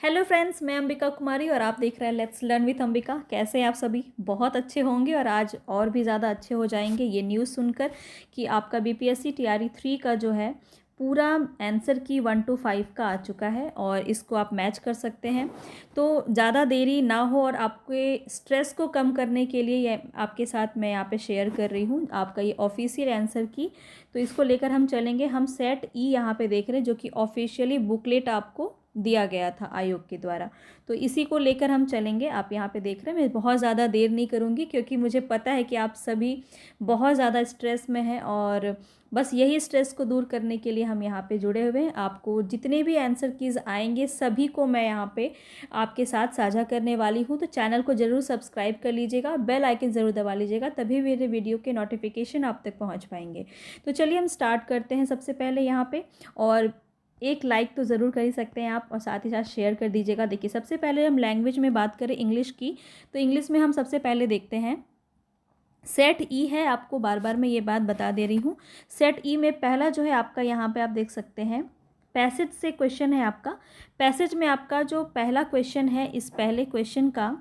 Hello friends, मैं अंबिका कुमारी और आप देख रहे हैं लेट्स लर्न विथ अंबिका। कैसे हैं आप सभी? बहुत अच्छे होंगे और आज और भी ज़्यादा अच्छे हो जाएंगे ये न्यूज़ सुनकर कि आपका बीपीएससी टीआरई 3 का जो है पूरा आंसर की 1 to 5 का आ चुका है और इसको आप मैच कर सकते हैं। तो ज़्यादा देरी ना हो और आपके स्ट्रेस को कम करने के लिए ये आपके साथ मैं यहाँ पे शेयर कर रही हूँ आपका ये ऑफिशियल आंसर की। तो इसको लेकर हम चलेंगे। हम सेट ई यहाँ पे देख रहे हैं जो कि ऑफिशियली बुकलेट आपको दिया गया था आयोग के द्वारा। तो इसी को लेकर हम चलेंगे। आप यहाँ पे देख रहे हैं, मैं बहुत ज़्यादा देर नहीं करूँगी क्योंकि मुझे पता है कि आप सभी बहुत ज़्यादा स्ट्रेस में हैं और बस यही स्ट्रेस को दूर करने के लिए हम यहाँ पे जुड़े हुए हैं। आपको जितने भी आंसर कीज़ आएंगे सभी को मैं यहाँ पे आपके साथ साझा करने वाली हूँ। तो चैनल को ज़रूर सब्सक्राइब कर लीजिएगा, बेल आइकन ज़रूर दबा लीजिएगा, तभी मेरे वीडियो के नोटिफिकेशन आप तक पहुँच पाएंगे। तो चलिए हम स्टार्ट करते हैं सबसे पहले यहाँ पे। और एक लाइक तो ज़रूर कर ही सकते हैं आप और साथ ही साथ शेयर कर दीजिएगा। देखिए, सबसे पहले हम लैंग्वेज में बात करें इंग्लिश की, तो इंग्लिश में हम सबसे पहले देखते हैं सेट ई है। आपको बार बार मैं ये बात बता दे रही हूँ। सेट ई में पहला जो है आपका यहाँ पे आप देख सकते हैं पैसेज से क्वेश्चन है आपका। पैसेज में आपका जो पहला क्वेश्चन है, इस पहले क्वेश्चन का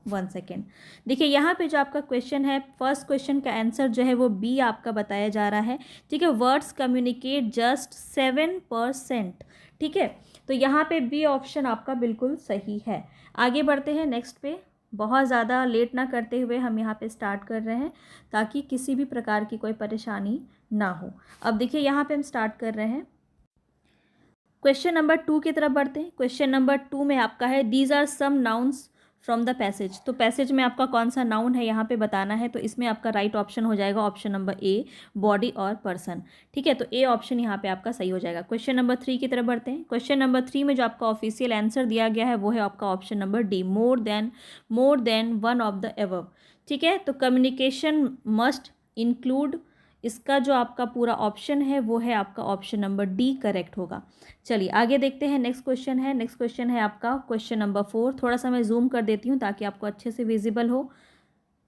1 सेकेंड देखिए, यहाँ पे जो आपका क्वेश्चन है, फर्स्ट क्वेश्चन का आंसर जो है वो बी आपका बताया जा रहा है। ठीक है, वर्ड्स कम्युनिकेट जस्ट 7%। ठीक है, तो यहाँ पे बी ऑप्शन आपका बिल्कुल सही है। आगे बढ़ते हैं नेक्स्ट पे। बहुत ज़्यादा लेट ना करते हुए हम यहाँ पे स्टार्ट कर रहे हैं ताकि किसी भी प्रकार की कोई परेशानी ना हो। अब देखिए, यहाँ पे हम स्टार्ट कर रहे हैं। क्वेश्चन नंबर 2 की तरफ बढ़ते हैं। क्वेश्चन नंबर 2 में आपका है these are some nouns from the passage. तो पैसेज में आपका कौन सा नाउन है यहाँ पे बताना है। तो इसमें आपका राइट ऑप्शन हो जाएगा ऑप्शन नंबर ए, बॉडी और पर्सन। ठीक है, तो ए ऑप्शन यहाँ पे आपका सही हो जाएगा। क्वेश्चन नंबर 3 की तरफ बढ़ते हैं। क्वेश्चन नंबर 3 में जो आपका ऑफिशियल आंसर दिया गया है वो है आपका option number D, more than one of the above. ठीक है, तो कम्युनिकेशन मस्ट इंक्लूड, इसका जो आपका पूरा ऑप्शन है वो है आपका ऑप्शन नंबर डी करेक्ट होगा। चलिए आगे देखते हैं। नेक्स्ट क्वेश्चन है, नेक्स्ट क्वेश्चन है आपका क्वेश्चन नंबर 4। थोड़ा सा मैं जूम कर देती हूँ ताकि आपको अच्छे से विजिबल हो।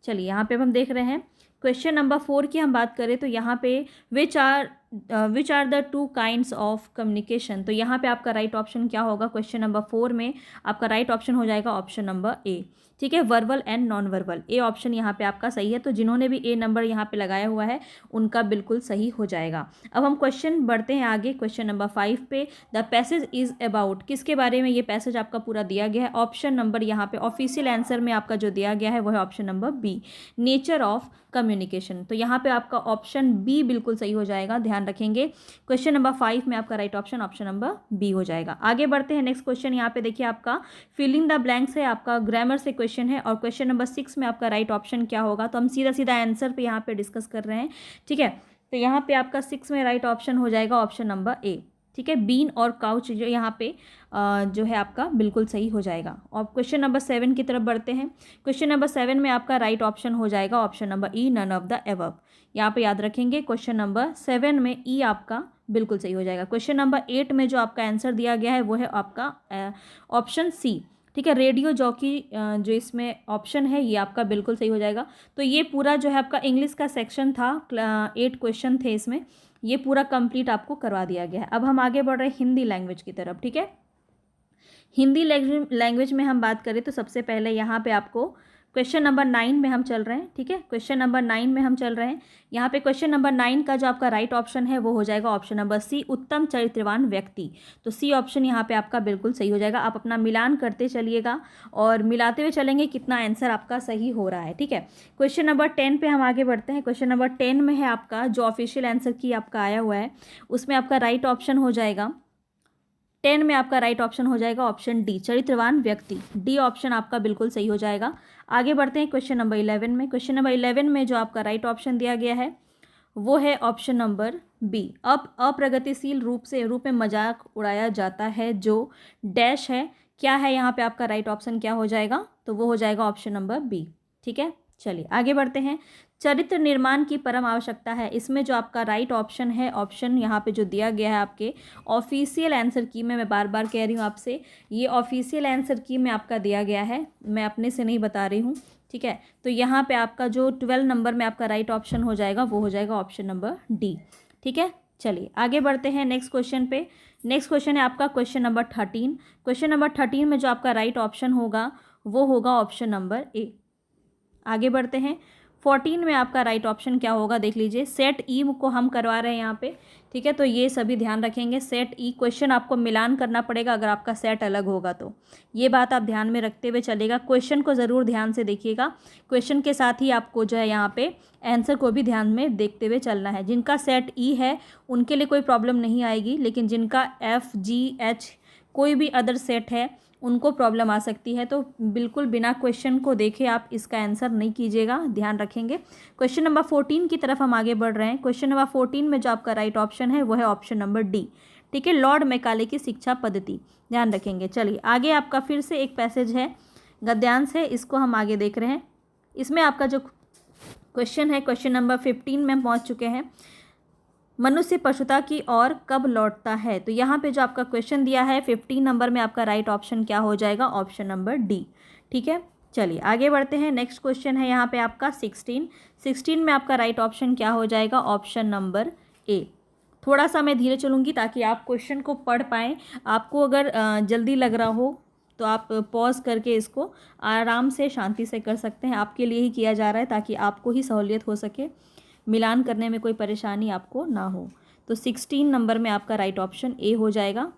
चलिए यहाँ पे हम देख रहे हैं क्वेश्चन नंबर 4 की हम बात करें तो यहाँ पे which are the two kinds of communication. तो यहाँ पे आपका राइट ऑप्शन क्या होगा क्वेश्चन नंबर 4 में? आपका राइट ऑप्शन हो जाएगा ऑप्शन नंबर ए। ठीक है, verbal and non verbal, A option यहाँ पे आपका सही है। तो जिन्होंने भी ए नंबर यहाँ पे लगाया हुआ है उनका बिल्कुल सही हो जाएगा। अब हम क्वेश्चन बढ़ते हैं आगे क्वेश्चन नंबर 5 पे। द पैसेज इज अबाउट, किसके बारे में ये पैसेज आपका पूरा दिया गया है? ऑप्शन नंबर यहाँ पे ऑफिशियल आंसर में आपका जो दिया गया है वो है option number B, nature of communication. तो यहाँ पे आपका ऑप्शन बी बिल्कुल सही हो जाएगा, ध्यान रखेंगे। क्वेश्चन नंबर 5 में आपका right option option number B हो जाएगा। आगे बढ़ते हैं नेक्स्ट क्वेश्चन। यहाँ पे देखिए आपका फिलिंग द ब्लैंक्स है, आपका ग्रामर से क्वेश्चन है और क्वेश्चन नंबर 6 में आपका राइट ऑप्शन क्या होगा? तो हम सीधा सीधा आंसर पे यहाँ पे डिस्कस कर रहे हैं। ठीक है, तो यहाँ पे आपका 6 में राइट ऑप्शन हो जाएगा ऑप्शन नंबर ए। ठीक है, बीन और काउच जो यहाँ पे जो है आपका बिल्कुल सही हो जाएगा। और क्वेश्चन नंबर 7 की तरफ बढ़ते हैं। क्वेश्चन नंबर 7 में आपका राइट ऑप्शन हो जाएगा option number E, none of the above. यहाँ पे याद रखेंगे क्वेश्चन नंबर 7 में ई आपका बिल्कुल सही हो जाएगा। क्वेश्चन नंबर 8 में जो आपका आंसर दिया गया है वो है आपका ऑप्शन सी। ठीक है, रेडियो जॉकी जो इसमें ऑप्शन है ये आपका बिल्कुल सही हो जाएगा। तो ये पूरा जो है आपका इंग्लिश का सेक्शन था, 8 क्वेश्चन थे इसमें, ये पूरा कंप्लीट आपको करवा दिया गया है। अब हम आगे बढ़ रहे हैं हिंदी लैंग्वेज की तरफ। ठीक है, हिंदी लैंग्वेज में हम बात करें तो सबसे पहले यहाँ पे आपको क्वेश्चन नंबर 9 में हम चल रहे हैं। ठीक है, क्वेश्चन नंबर 9 में हम चल रहे हैं। यहाँ पे क्वेश्चन नंबर 9 का जो आपका राइट ऑप्शन है वो हो जाएगा ऑप्शन नंबर सी, उत्तम चरित्रवान व्यक्ति। तो सी ऑप्शन यहाँ पे आपका बिल्कुल सही हो जाएगा। आप अपना मिलान करते चलिएगा और मिलाते हुए चलेंगे कितना आंसर आपका सही हो रहा है। ठीक है, क्वेश्चन नंबर 10 पे हम आगे बढ़ते हैं। क्वेश्चन नंबर 10 में है आपका जो ऑफिशियल आंसर की आपका आया हुआ है उसमें आपका राइट ऑप्शन हो जाएगा 10 में आपका राइट ऑप्शन हो जाएगा ऑप्शन डी, चरित्रवान व्यक्ति। डी ऑप्शन आपका बिल्कुल सही हो जाएगा। आगे बढ़ते हैं क्वेश्चन नंबर 11 में। क्वेश्चन नंबर 11 में जो आपका राइट ऑप्शन दिया गया है वो है ऑप्शन नंबर बी, अब अप्रगतिशील रूप में मजाक उड़ाया जाता है जो डैश है। क्या है यहाँ पे आपका राइट ऑप्शन क्या हो जाएगा? तो वो हो जाएगा ऑप्शन नंबर बी। ठीक है, चलिए आगे बढ़ते हैं। चरित्र निर्माण की परम आवश्यकता है, इसमें जो आपका राइट ऑप्शन है, ऑप्शन यहाँ पे जो दिया गया है आपके ऑफिशियल आंसर की में, मैं बार बार कह रही हूँ आपसे, ये ऑफिशियल आंसर की में आपका दिया गया है, मैं अपने से नहीं बता रही हूँ। ठीक है, तो यहाँ पे आपका जो 12 नंबर में आपका राइट ऑप्शन हो जाएगा वो हो जाएगा ऑप्शन नंबर डी। ठीक है, चलिए आगे बढ़ते हैं नेक्स्ट क्वेश्चन पे। नेक्स्ट क्वेश्चन है आपका क्वेश्चन नंबर 13। क्वेश्चन नंबर 13 में जो आपका राइट ऑप्शन होगा वो होगा ऑप्शन नंबर ए। आगे बढ़ते हैं। 14 में आपका राइट ऑप्शन क्या होगा देख लीजिए। सेट ई को हम करवा रहे हैं यहाँ पे, ठीक है, तो ये सभी ध्यान रखेंगे। सेट ई क्वेश्चन आपको मिलान करना पड़ेगा अगर आपका सेट अलग होगा तो, ये बात आप ध्यान में रखते हुए चलेगा। क्वेश्चन को ज़रूर ध्यान से देखिएगा, क्वेश्चन के साथ ही आपको जो है यहाँ पे आंसर को भी ध्यान में देखते हुए चलना है। जिनका सेट ई है उनके लिए कोई प्रॉब्लम नहीं आएगी, लेकिन जिनका FGH कोई भी अदर सेट है उनको प्रॉब्लम आ सकती है। तो बिल्कुल बिना क्वेश्चन को देखे आप इसका आंसर नहीं कीजिएगा, ध्यान रखेंगे। क्वेश्चन नंबर 14 की तरफ हम आगे बढ़ रहे हैं। क्वेश्चन नंबर 14 में जो आपका राइट ऑप्शन है वो है ऑप्शन नंबर डी, ठीक है, लॉर्ड मैकाले की शिक्षा पद्धति, ध्यान रखेंगे। चलिए आगे आपका फिर से एक पैसेज है, गद्यांश है, इसको हम आगे देख रहे हैं। इसमें आपका जो क्वेश्चन है क्वेश्चन नंबर 15 में हम पहुँच चुके हैं। मनुष्य पशुता की ओर कब लौटता है? तो यहाँ पे जो आपका क्वेश्चन दिया है 15 नंबर में आपका राइट ऑप्शन क्या हो जाएगा? ऑप्शन नंबर डी, ठीक है। चलिए आगे बढ़ते हैं। नेक्स्ट क्वेश्चन है यहाँ पे आपका 16 में आपका राइट ऑप्शन क्या हो जाएगा? Option number A. थोड़ा सा मैं धीरे चलूँगी ताकि आप क्वेश्चन को पढ़ पाएँ। आपको अगर जल्दी लग रहा हो तो आप पॉज करके इसको आराम से शांति से कर सकते हैं। आपके लिए ही किया जा रहा है ताकि आपको ही सहूलियत हो सके, मिलान करने में कोई परेशानी आपको ना हो। तो 16 नंबर में आपका राइट ऑप्शन ए हो जाएगा।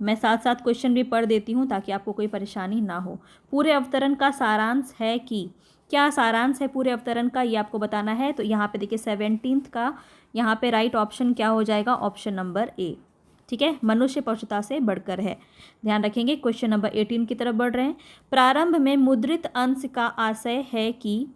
मैं साथ साथ क्वेश्चन भी पढ़ देती हूँ ताकि आपको कोई परेशानी ना हो। पूरे अवतरण का सारांश है कि, क्या सारांश है पूरे अवतरण का ये आपको बताना है। तो यहाँ पे देखिए 17 का यहाँ पे राइट ऑप्शन क्या हो जाएगा? ऑप्शन नंबर ए, ठीक है, मनुष्य पशुता से बढ़कर है, ध्यान रखेंगे। क्वेश्चन नंबर 18 की तरफ बढ़ रहे हैं। प्रारंभ में मुद्रित अंश का आशय है कि,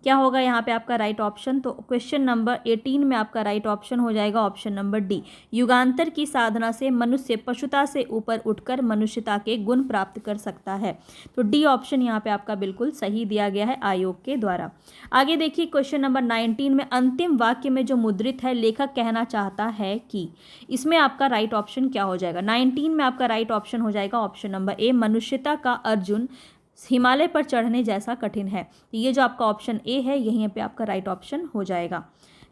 क्या होगा यहाँ पे आपका राइट ऑप्शन? तो क्वेश्चन नंबर 18 में आपका राइट ऑप्शन हो जाएगा ऑप्शन नंबर डी, युगांतर की साधना से मनुष्य पशुता से ऊपर उठकर मनुष्यता के गुण प्राप्त कर सकता है। तो डी ऑप्शन यहाँ पे आपका बिल्कुल सही दिया गया है आयोग के द्वारा। आगे देखिए क्वेश्चन नंबर 19 में अंतिम वाक्य में जो मुद्रित है लेखक कहना चाहता है कि, इसमें आपका राइट ऑप्शन क्या हो जाएगा? 19 में आपका राइट ऑप्शन हो जाएगा ऑप्शन नंबर ए, मनुष्यता का अर्जुन हिमालय पर चढ़ने जैसा कठिन है। तो ये जो आपका ऑप्शन ए है यहीं पे आपका राइट ऑप्शन हो जाएगा।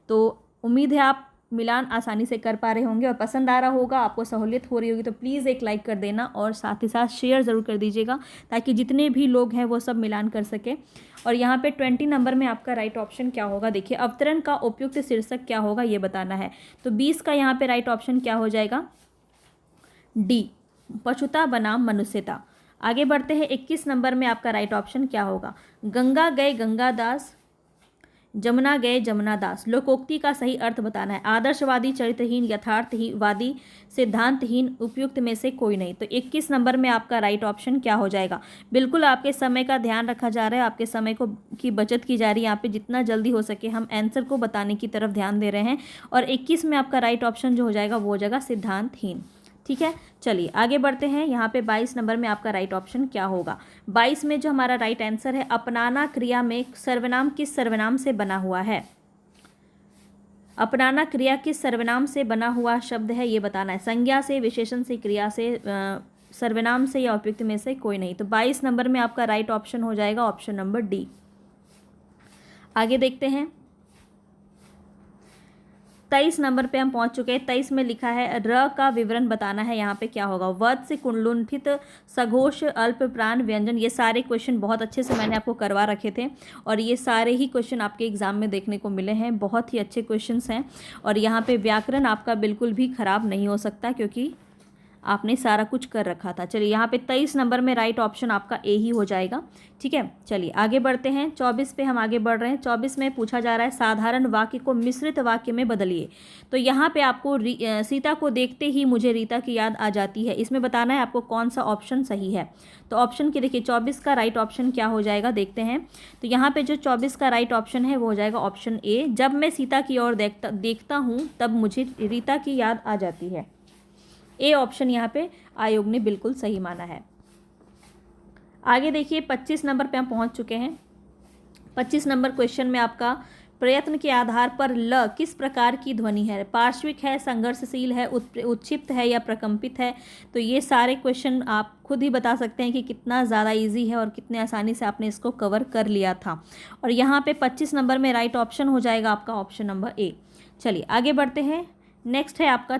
तो उम्मीद है आप मिलान आसानी से कर पा रहे होंगे और पसंद आ रहा होगा, आपको सहूलियत हो रही होगी। तो प्लीज़ एक लाइक कर देना और साथ ही साथ शेयर ज़रूर कर दीजिएगा ताकि जितने भी लोग हैं वो सब मिलान कर सकें। और यहाँ पे 20 नंबर में आपका राइट ऑप्शन क्या होगा? देखिए अवतरण का उपयुक्त शीर्षक क्या होगा ये बताना है। तो 20 का यहाँ पे राइट ऑप्शन क्या हो जाएगा? डी, पशुता बनाम मनुष्यता। आगे बढ़ते हैं। 21 नंबर में आपका राइट ऑप्शन क्या होगा? गंगा गए गंगादास, जमुना गए जमुनादास। लोकोक्ति का सही अर्थ बताना है। आदर्शवादी, चरित्रहीन, यथार्थवादी, सिद्धांतहीन, उपयुक्त में से कोई नहीं। तो 21 नंबर में आपका राइट ऑप्शन क्या हो जाएगा? बिल्कुल आपके समय का ध्यान रखा जा रहा है, आपके समय को की बचत की जा रही है। यहाँ पे जितना जल्दी हो सके हम आंसर को बताने की तरफ ध्यान दे रहे हैं। और 21 में आपका राइट ऑप्शन जो हो जाएगा वो हो जाएगा सिद्धांतहीन, ठीक है। चलिए आगे बढ़ते हैं। यहाँ पे 22 नंबर में आपका राइट ऑप्शन क्या होगा? 22 में जो हमारा राइट आंसर है, अपनाना क्रिया में सर्वनाम किस सर्वनाम से बना हुआ है? अपनाना क्रिया किस सर्वनाम से बना हुआ शब्द है ये बताना है। संज्ञा से, विशेषण से, क्रिया से, सर्वनाम से या उपयुक्त में से कोई नहीं। तो 22 नंबर में आपका राइट ऑप्शन हो जाएगा ऑप्शन नंबर डी। आगे देखते हैं। 23 नंबर पे हम पहुंच चुके हैं। 23 में लिखा है र का विवरण बताना है। यहाँ पे क्या होगा? वध से कुंडलुंठित, सघोष, अल्प प्राण व्यंजन। ये सारे क्वेश्चन बहुत अच्छे से मैंने आपको करवा रखे थे और ये सारे ही क्वेश्चन आपके एग्जाम में देखने को मिले हैं। बहुत ही अच्छे क्वेश्चंस हैं और यहाँ पे व्याकरण आपका बिल्कुल भी खराब नहीं हो सकता क्योंकि आपने सारा कुछ कर रखा था। चलिए यहाँ पे 23 नंबर में राइट ऑप्शन आपका ए ही हो जाएगा, ठीक है। चलिए आगे बढ़ते हैं। 24 पे हम आगे बढ़ रहे हैं। 24 में पूछा जा रहा है साधारण वाक्य को मिश्रित वाक्य में बदलिए। तो यहाँ पे आपको सीता को देखते ही मुझे रीता की याद आ जाती है, इसमें बताना है आपको कौन सा ऑप्शन सही है। तो ऑप्शन की देखिए 24 का राइट ऑप्शन क्या हो जाएगा देखते हैं। तो यहाँ पे जो 24 का राइट ऑप्शन है वो हो जाएगा ऑप्शन ए, जब मैं सीता की ओर देखता हूँ तब मुझे रीता की याद आ जाती है। ए ऑप्शन यहाँ पे आयोग ने बिल्कुल सही माना है। आगे देखिए 25 नंबर पे हम पहुँच चुके हैं। 25 नंबर क्वेश्चन में आपका प्रयत्न के आधार पर ल किस प्रकार की ध्वनि है? पार्श्विक है, संघर्षशील है, उत्क्षिप्त है या प्रकंपित है? तो ये सारे क्वेश्चन आप खुद ही बता सकते हैं कि कितना ज़्यादा इजी है और कितने आसानी से आपने इसको कवर कर लिया था। और यहाँ पे 25 नंबर में राइट ऑप्शन हो जाएगा आपका ऑप्शन नंबर ए। चलिए आगे बढ़ते हैं। नेक्स्ट है आपका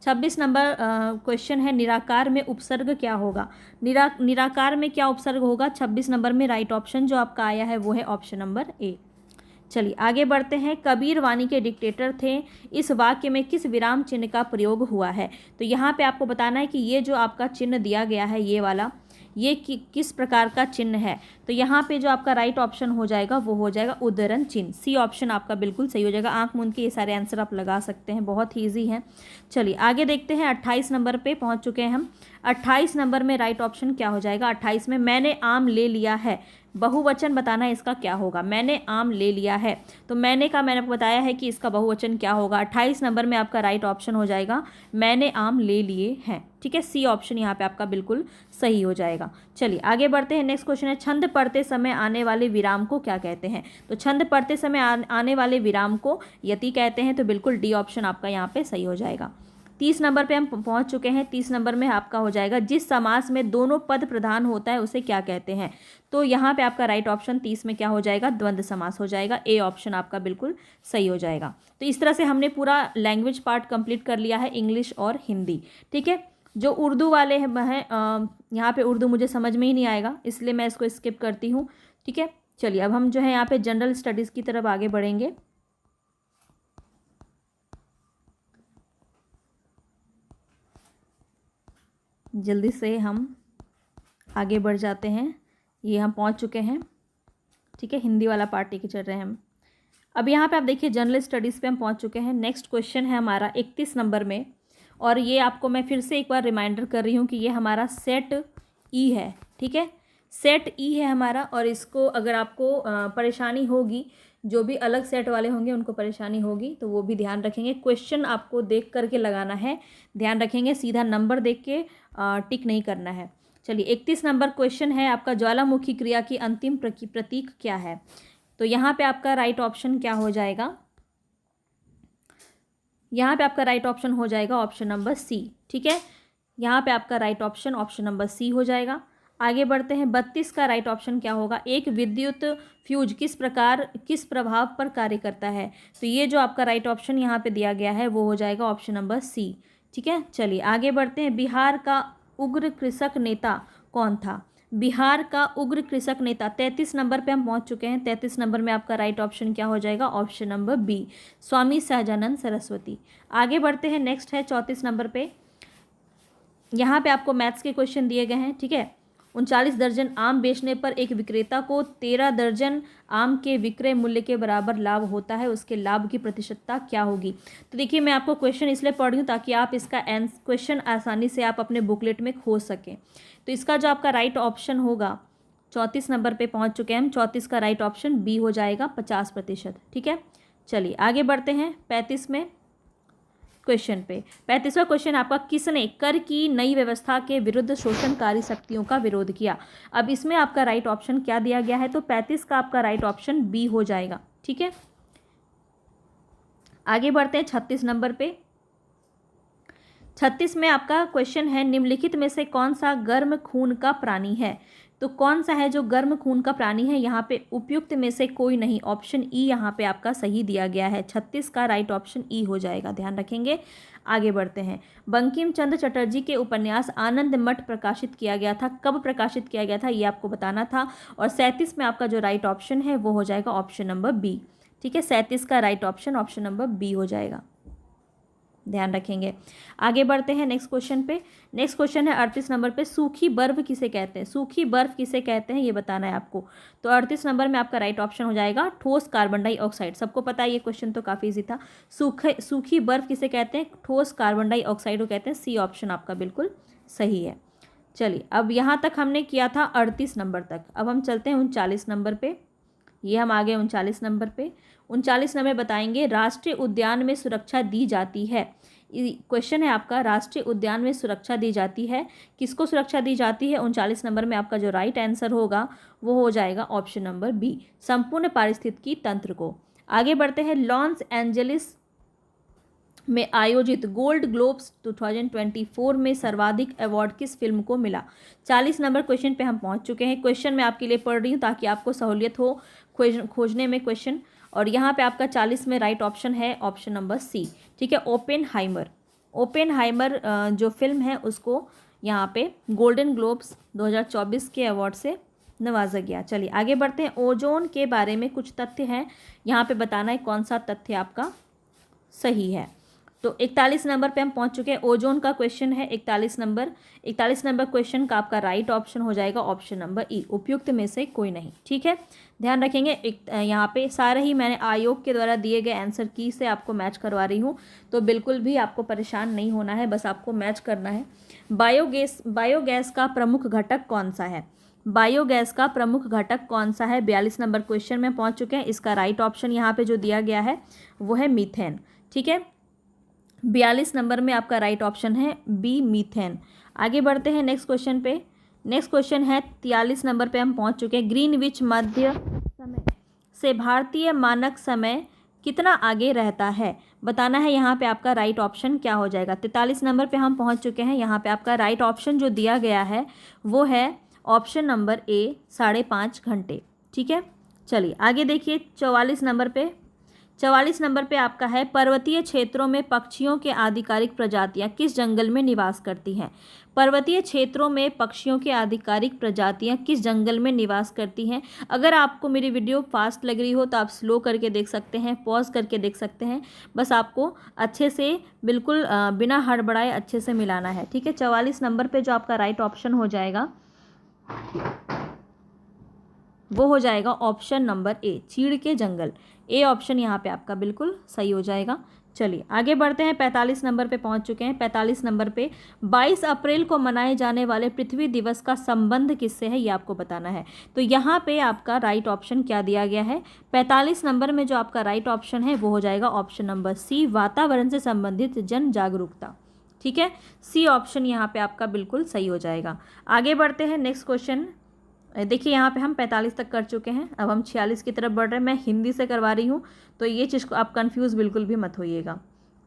26 नंबर क्वेश्चन है, निराकार में उपसर्ग क्या होगा। निराकार में क्या उपसर्ग होगा 26 नंबर में। राइट ऑप्शन जो आपका आया है वो है ऑप्शन नंबर ए। चलिए आगे बढ़ते हैं। कबीर वाणी के डिक्टेटर थे, इस वाक्य में किस विराम चिन्ह का प्रयोग हुआ है। तो यहाँ पे आपको बताना है कि ये जो आपका चिन्ह दिया गया है ये वाला, ये किस प्रकार का चिन्ह है। तो यहाँ पे जो आपका राइट ऑप्शन हो जाएगा वो हो जाएगा उद्धरण चिन्ह। सी ऑप्शन आपका बिल्कुल सही हो जाएगा। आंख मूंद के ये सारे आंसर आप लगा सकते हैं, बहुत ही ईजी है। चलिए आगे देखते हैं। 28 नंबर पे पहुँच चुके हैं हम। 28 नंबर में राइट ऑप्शन क्या हो जाएगा। 28 में मैंने आम ले लिया है, बहुवचन बताना है इसका क्या होगा। मैंने आम ले लिया है, तो मैंने आपको बताया है कि इसका बहुवचन क्या होगा। 28 नंबर में आपका राइट ऑप्शन हो जाएगा मैंने आम ले लिए हैं। ठीक है, सी ऑप्शन यहाँ पे आपका बिल्कुल सही हो जाएगा। चलिए आगे बढ़ते हैं। नेक्स्ट क्वेश्चन है, छंद पढ़ते समय आने वाले विराम को क्या कहते हैं। तो छंद पढ़ते समय आने वाले विराम को यति कहते हैं, तो बिल्कुल डी ऑप्शन आपका यहाँ पे सही हो जाएगा। 30 नंबर पे हम पहुंच चुके हैं। 30 नंबर में आपका हो जाएगा, जिस समास में दोनों पद प्रधान होता है उसे क्या कहते हैं। तो यहाँ पे आपका राइट ऑप्शन 30 में क्या हो जाएगा, द्वंद्व समास हो जाएगा। ए ऑप्शन आपका बिल्कुल सही हो जाएगा। तो इस तरह से हमने पूरा लैंग्वेज पार्ट कंप्लीट कर लिया है, इंग्लिश और हिंदी। ठीक है, जो उर्दू वाले हैं यहाँ पे उर्दू मुझे समझ में ही नहीं आएगा, इसलिए मैं इसको स्किप करती हूँ। ठीक है, चलिए अब हम जो है यहाँ पे जनरल स्टडीज़ की तरफ आगे बढ़ेंगे। जल्दी से हम आगे बढ़ जाते हैं। ये हम पहुंच चुके हैं। ठीक है, हिंदी वाला पार्ट लेके चल रहे हैं हम। अब यहाँ पे आप देखिए जनरल स्टडीज़ पे हम पहुंच चुके हैं। नेक्स्ट क्वेश्चन है हमारा 31 नंबर में, और ये आपको मैं फिर से एक बार रिमाइंडर कर रही हूँ कि ये हमारा सेट ई है। ठीक है, सेट ई है हमारा, और इसको अगर आपको परेशानी होगी, जो भी अलग सेट वाले होंगे उनको परेशानी होगी, तो वो भी ध्यान रखेंगे। क्वेश्चन आपको देख करके लगाना है, ध्यान रखेंगे, सीधा नंबर देख के टिक नहीं करना है। चलिए 31 नंबर क्वेश्चन है आपका, ज्वालामुखी क्रिया की अंतिम प्रतीक क्या है। तो यहाँ पे आपका राइट ऑप्शन क्या हो जाएगा, यहाँ पे आपका राइट ऑप्शन हो जाएगा ऑप्शन नंबर सी। ठीक है, यहाँ पे आपका right option option number C हो जाएगा। आगे बढ़ते हैं। 32 का राइट ऑप्शन क्या होगा, एक विद्युत फ्यूज किस प्रभाव पर कार्य करता है। तो ये जो आपका राइट ऑप्शन यहाँ पे दिया गया है वो हो जाएगा ऑप्शन नंबर सी। ठीक है, चलिए आगे बढ़ते हैं। बिहार का उग्र कृषक नेता कौन था। बिहार का उग्र कृषक नेता 33 नंबर पे हम पहुंच चुके हैं। 33 नंबर में आपका राइट ऑप्शन क्या हो जाएगा, option number B, Swami Sahajanand Saraswati. आगे बढ़ते हैं। नेक्स्ट है 34 नंबर पे, यहाँ पे आपको मैथ्स के क्वेश्चन दिए गए हैं। ठीक है, 39 दर्जन आम बेचने पर एक विक्रेता को 13 दर्जन आम के विक्रय मूल्य के बराबर लाभ होता है, उसके लाभ की प्रतिशतता क्या होगी। तो देखिए मैं आपको क्वेश्चन इसलिए पढ़ रही हूँ ताकि आप इसका क्वेश्चन आसानी से आप अपने बुकलेट में खोज सकें। तो इसका जो आपका राइट ऑप्शन होगा, 34 नंबर पे पहुँच चुके हैं हम, 34 का राइट ऑप्शन बी हो जाएगा, 50%। ठीक है, चलिए आगे बढ़ते हैं 35 में क्वेश्चन पे। 35वां क्वेश्चन आपका, किसने कर की नई व्यवस्था के विरुद्ध शोषणकारी शक्तियों का विरोध किया। अब इसमें आपका राइट ऑप्शन क्या दिया गया है, तो 35 का आपका राइट ऑप्शन बी हो जाएगा। ठीक है, आगे बढ़ते हैं 36 नंबर पे। 36 में आपका क्वेश्चन है, निम्नलिखित में से कौन सा गर्म खून का प्राणी है। तो कौन सा है जो गर्म खून का प्राणी है, यहाँ पे उपयुक्त में से कोई नहीं, ऑप्शन ई यहाँ पे आपका सही दिया गया है। 36 का राइट ऑप्शन ई हो जाएगा, ध्यान रखेंगे। आगे बढ़ते हैं। बंकिम चंद्र चटर्जी के उपन्यास आनंद मठ प्रकाशित किया गया था, कब प्रकाशित किया गया था ये आपको बताना था। और 37 में आपका जो राइट ऑप्शन है वो हो जाएगा ऑप्शन नंबर बी। ठीक है, 37 का right option option number B हो जाएगा, ध्यान रखेंगे। आगे बढ़ते हैं नेक्स्ट क्वेश्चन पे। नेक्स्ट क्वेश्चन है 38 नंबर पे, सूखी बर्फ किसे कहते हैं। सूखी बर्फ किसे कहते हैं ये बताना है आपको। तो 38 नंबर में आपका राइट ऑप्शन हो जाएगा ठोस कार्बन डाइऑक्साइड। सबको पता है ये क्वेश्चन तो काफ़ी इजी था। सूखी बर्फ किसे कहते हैं, ठोस कार्बन डाइऑक्साइड को कहते हैं। सी ऑप्शन आपका बिल्कुल सही है। चलिए अब यहाँ तक हमने किया था 38 नंबर तक। अब हम चलते हैं 39 नंबर पे। ये हम आ गए 39 नंबर पे। 39 नंबर बताएंगे, राष्ट्रीय उद्यान में सुरक्षा दी जाती है। क्वेश्चन है आपका, राष्ट्रीय उद्यान में सुरक्षा दी जाती है, किसको सुरक्षा दी जाती है। 39 नंबर में आपका जो राइट आंसर होगा वो हो जाएगा ऑप्शन नंबर बी, संपूर्ण पारिस्थितिकी तंत्र को। आगे बढ़ते हैं। लॉस एंजलिस में आयोजित गोल्ड ग्लोब्स 2024 में सर्वाधिक अवार्ड किस फिल्म को मिला। 40 नंबर क्वेश्चन पे हम पहुंच चुके हैं। क्वेश्चन मैं आपके लिए पढ़ रही हूँ ताकि आपको सहूलियत हो खोजने में क्वेश्चन। और यहाँ पे आपका 40 में राइट ऑप्शन है ऑप्शन नंबर सी। ठीक है। ओपेनहाइमर जो फिल्म है उसको यहाँ पे गोल्डन ग्लोब्स 2024 के अवार्ड से नवाजा गया। चलिए आगे बढ़ते हैं। ओजोन के बारे में कुछ तथ्य हैं, यहाँ पे बताना है कौन सा तथ्य आपका सही है। तो 41 नंबर पे हम पहुंच चुके हैं। ओजोन का क्वेश्चन है 41 नंबर क्वेश्चन का आपका राइट ऑप्शन हो जाएगा ऑप्शन नंबर ई, उपयुक्त में से कोई नहीं। ठीक है, ध्यान रखेंगे। यहाँ पे सारे ही मैंने आयोग के द्वारा दिए गए आंसर की से आपको मैच करवा रही हूँ, तो बिल्कुल भी आपको परेशान नहीं होना है, बस आपको मैच करना है। बायोगैस का प्रमुख घटक कौन सा है? बायोगैस का प्रमुख घटक कौन सा है? 42 नंबर क्वेश्चन में पहुंच चुके हैं। इसका राइट ऑप्शन यहाँ पे जो दिया गया है वो है मीथेन। ठीक है, 42 नंबर में आपका राइट ऑप्शन है बी, मीथेन। आगे बढ़ते हैं नेक्स्ट क्वेश्चन पे। नेक्स्ट क्वेश्चन है 43 नंबर पे हम पहुंच चुके हैं। ग्रीनविच मध्य समय से भारतीय मानक समय कितना आगे रहता है? बताना है यहाँ पे आपका राइट ऑप्शन क्या हो जाएगा। 43 नंबर पे हम पहुंच चुके हैं। यहाँ पे आपका राइट ऑप्शन जो दिया गया है वो है ऑप्शन नंबर ए, 5.5 घंटे। ठीक है, चलिए आगे देखिए। 44 नंबर पे आपका है पर्वतीय क्षेत्रों में पक्षियों के आधिकारिक प्रजातियां किस जंगल में निवास करती हैं? पर्वतीय क्षेत्रों में पक्षियों की आधिकारिक प्रजातियां किस जंगल में निवास करती हैं? अगर आपको मेरी वीडियो फास्ट लग रही हो तो आप स्लो करके देख सकते हैं, पॉज करके देख सकते हैं, बस आपको अच्छे से बिल्कुल बिना हड़बड़ाए अच्छे से मिलाना है। ठीक है, 44 नंबर पे जो आपका राइट ऑप्शन हो जाएगा वो हो जाएगा ऑप्शन नंबर ए, चीड़ के जंगल। ए ऑप्शन यहाँ पे आपका बिल्कुल सही हो जाएगा। चलिए आगे बढ़ते हैं। 45 नंबर पे पहुंच चुके हैं। 45 नंबर पे 22 अप्रैल को मनाए जाने वाले पृथ्वी दिवस का संबंध किससे है, ये आपको बताना है। तो यहाँ पे आपका राइट ऑप्शन क्या दिया गया है? 45 नंबर में जो आपका राइट ऑप्शन है वो हो जाएगा ऑप्शन नंबर सी, वातावरण से संबंधित जन जागरूकता। ठीक है, सी ऑप्शन यहाँ पे आपका बिल्कुल सही हो जाएगा। आगे बढ़ते हैं नेक्स्ट क्वेश्चन। देखिए यहाँ पे हम 45 तक कर चुके हैं, अब हम 46 की तरफ बढ़ रहे हैं। मैं हिंदी से करवा रही हूँ तो ये चीज़ को आप कंफ्यूज बिल्कुल भी मत होइएगा।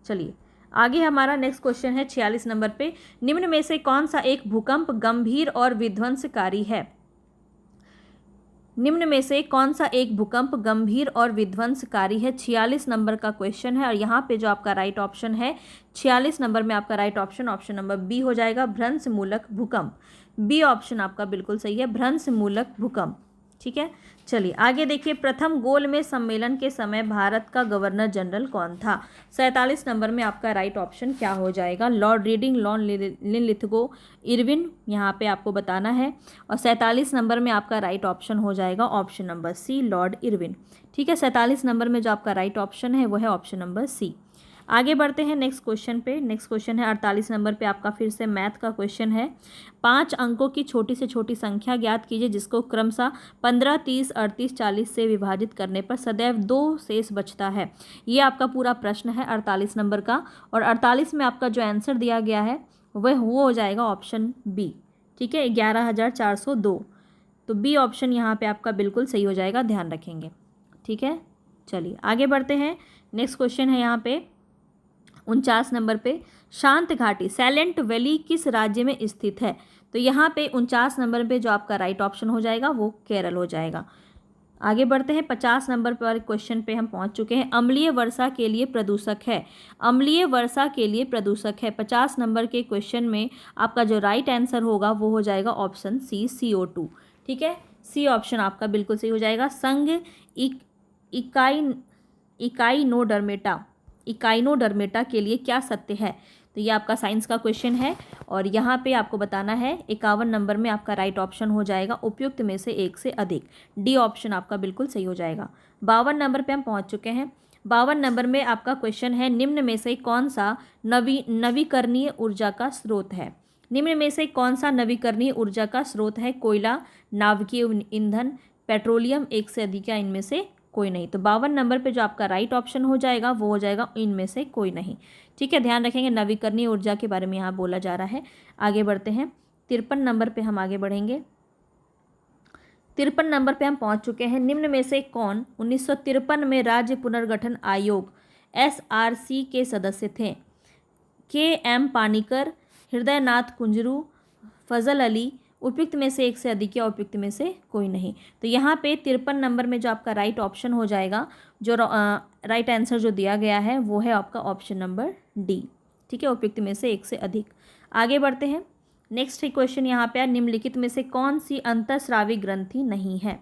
चलिए आगे हमारा नेक्स्ट क्वेश्चन है 46 नंबर पे। निम्न में से कौन सा एक भूकंप गंभीर और विध्वंसकारी है? निम्न में से कौन सा एक भूकंप गंभीर और विध्वंसकारी है? 46 नंबर का क्वेश्चन है और यहाँ पे जो आपका राइट ऑप्शन है 46 नंबर में आपका right option option number B हो जाएगा, भ्रंश मूलक भूकंप। बी ऑप्शन आपका बिल्कुल सही है, भ्रंश मूलक भूकंप। ठीक है, चलिए आगे देखिए। प्रथम गोलमेज सम्मेलन के समय भारत का गवर्नर जनरल कौन था? 47 नंबर में आपका राइट ऑप्शन क्या हो जाएगा? Lord reading, Lord Linlithgow, Irwin, यहाँ पे आपको बताना है। और 47 नंबर में आपका राइट ऑप्शन हो जाएगा option number C, Lord Irwin. ठीक है, 47 नंबर में जो आपका राइट ऑप्शन है वो है ऑप्शन नंबर सी। आगे बढ़ते हैं नेक्स्ट क्वेश्चन पे। नेक्स्ट क्वेश्चन है 48 नंबर पे आपका फिर से मैथ का क्वेश्चन है। 5 अंकों की छोटी से छोटी संख्या ज्ञात कीजिए जिसको क्रमशः 15, 30, 38, 40 से विभाजित करने पर सदैव 2 शेष बचता है। ये आपका पूरा प्रश्न है 48 नंबर का, और 48 में आपका जो आंसर दिया गया है वह वो हो जाएगा ऑप्शन बी। ठीक है, 11,402। तो बी ऑप्शन यहाँ पे आपका बिल्कुल सही हो जाएगा, ध्यान रखेंगे। ठीक है, चलिए आगे बढ़ते हैं। नेक्स्ट क्वेश्चन है यहाँ पे 49 नंबर पे। शांत घाटी, साइलेंट वैली किस राज्य में स्थित है? तो यहाँ पे 49 नंबर पे जो आपका राइट ऑप्शन हो जाएगा वो केरल हो जाएगा। आगे बढ़ते हैं 50 नंबर पर क्वेश्चन पे हम पहुँच चुके हैं। अम्लीय वर्षा के लिए प्रदूषक है, अम्लीय वर्षा के लिए प्रदूषक है। 50 नंबर के क्वेश्चन में आपका जो राइट आंसर होगा वो हो जाएगा ऑप्शन सी, CO2। ठीक है, सी ऑप्शन आपका बिल्कुल सही हो जाएगा। संघ इकाइनोडर्मेटा के लिए क्या सत्य है? तो ये आपका साइंस का क्वेश्चन है और यहाँ पे आपको बताना है। 51 नंबर में आपका राइट ऑप्शन हो जाएगा उपयुक्त में से एक से अधिक। डी ऑप्शन आपका बिल्कुल सही हो जाएगा। 52 नंबर पे हम पहुँच चुके हैं। 52 नंबर में आपका क्वेश्चन है निम्न में से कौन सा नवीकरणीय ऊर्जा का स्रोत है? निम्न में से कौन सा नवीकरणीय ऊर्जा का स्रोत है? कोयला, नाभिकीय ईंधन, पेट्रोलियम, एक से अधिक या इनमें से कोई नहीं। तो 52 नंबर पे जो आपका राइट ऑप्शन हो जाएगा वो हो जाएगा इनमें से कोई नहीं। ठीक है, ध्यान रखेंगे नवीकरणीय ऊर्जा के बारे में यहाँ बोला जा रहा है। आगे बढ़ते हैं 53 नंबर पे हम आगे बढ़ेंगे। 53 नंबर पे हम पहुँच चुके हैं। निम्न में से कौन 1953 में राज्य पुनर्गठन आयोग SRC के सदस्य थे? KM पानीकर, हृदयनाथ कुंजरू, फजल अली, उपयुक्त में से एक से अधिक या उपयुक्त में से कोई नहीं। तो यहाँ पे 53 नंबर में जो आपका राइट ऑप्शन हो जाएगा जो राइट आंसर जो दिया गया है वो है आपका ऑप्शन नंबर डी, ठीक है, उपयुक्त में से एक से अधिक। आगे बढ़ते हैं। नेक्स्ट क्वेश्चन यहाँ पे है, निम्नलिखित में से कौन सी अंतःस्रावी ग्रंथि नहीं है?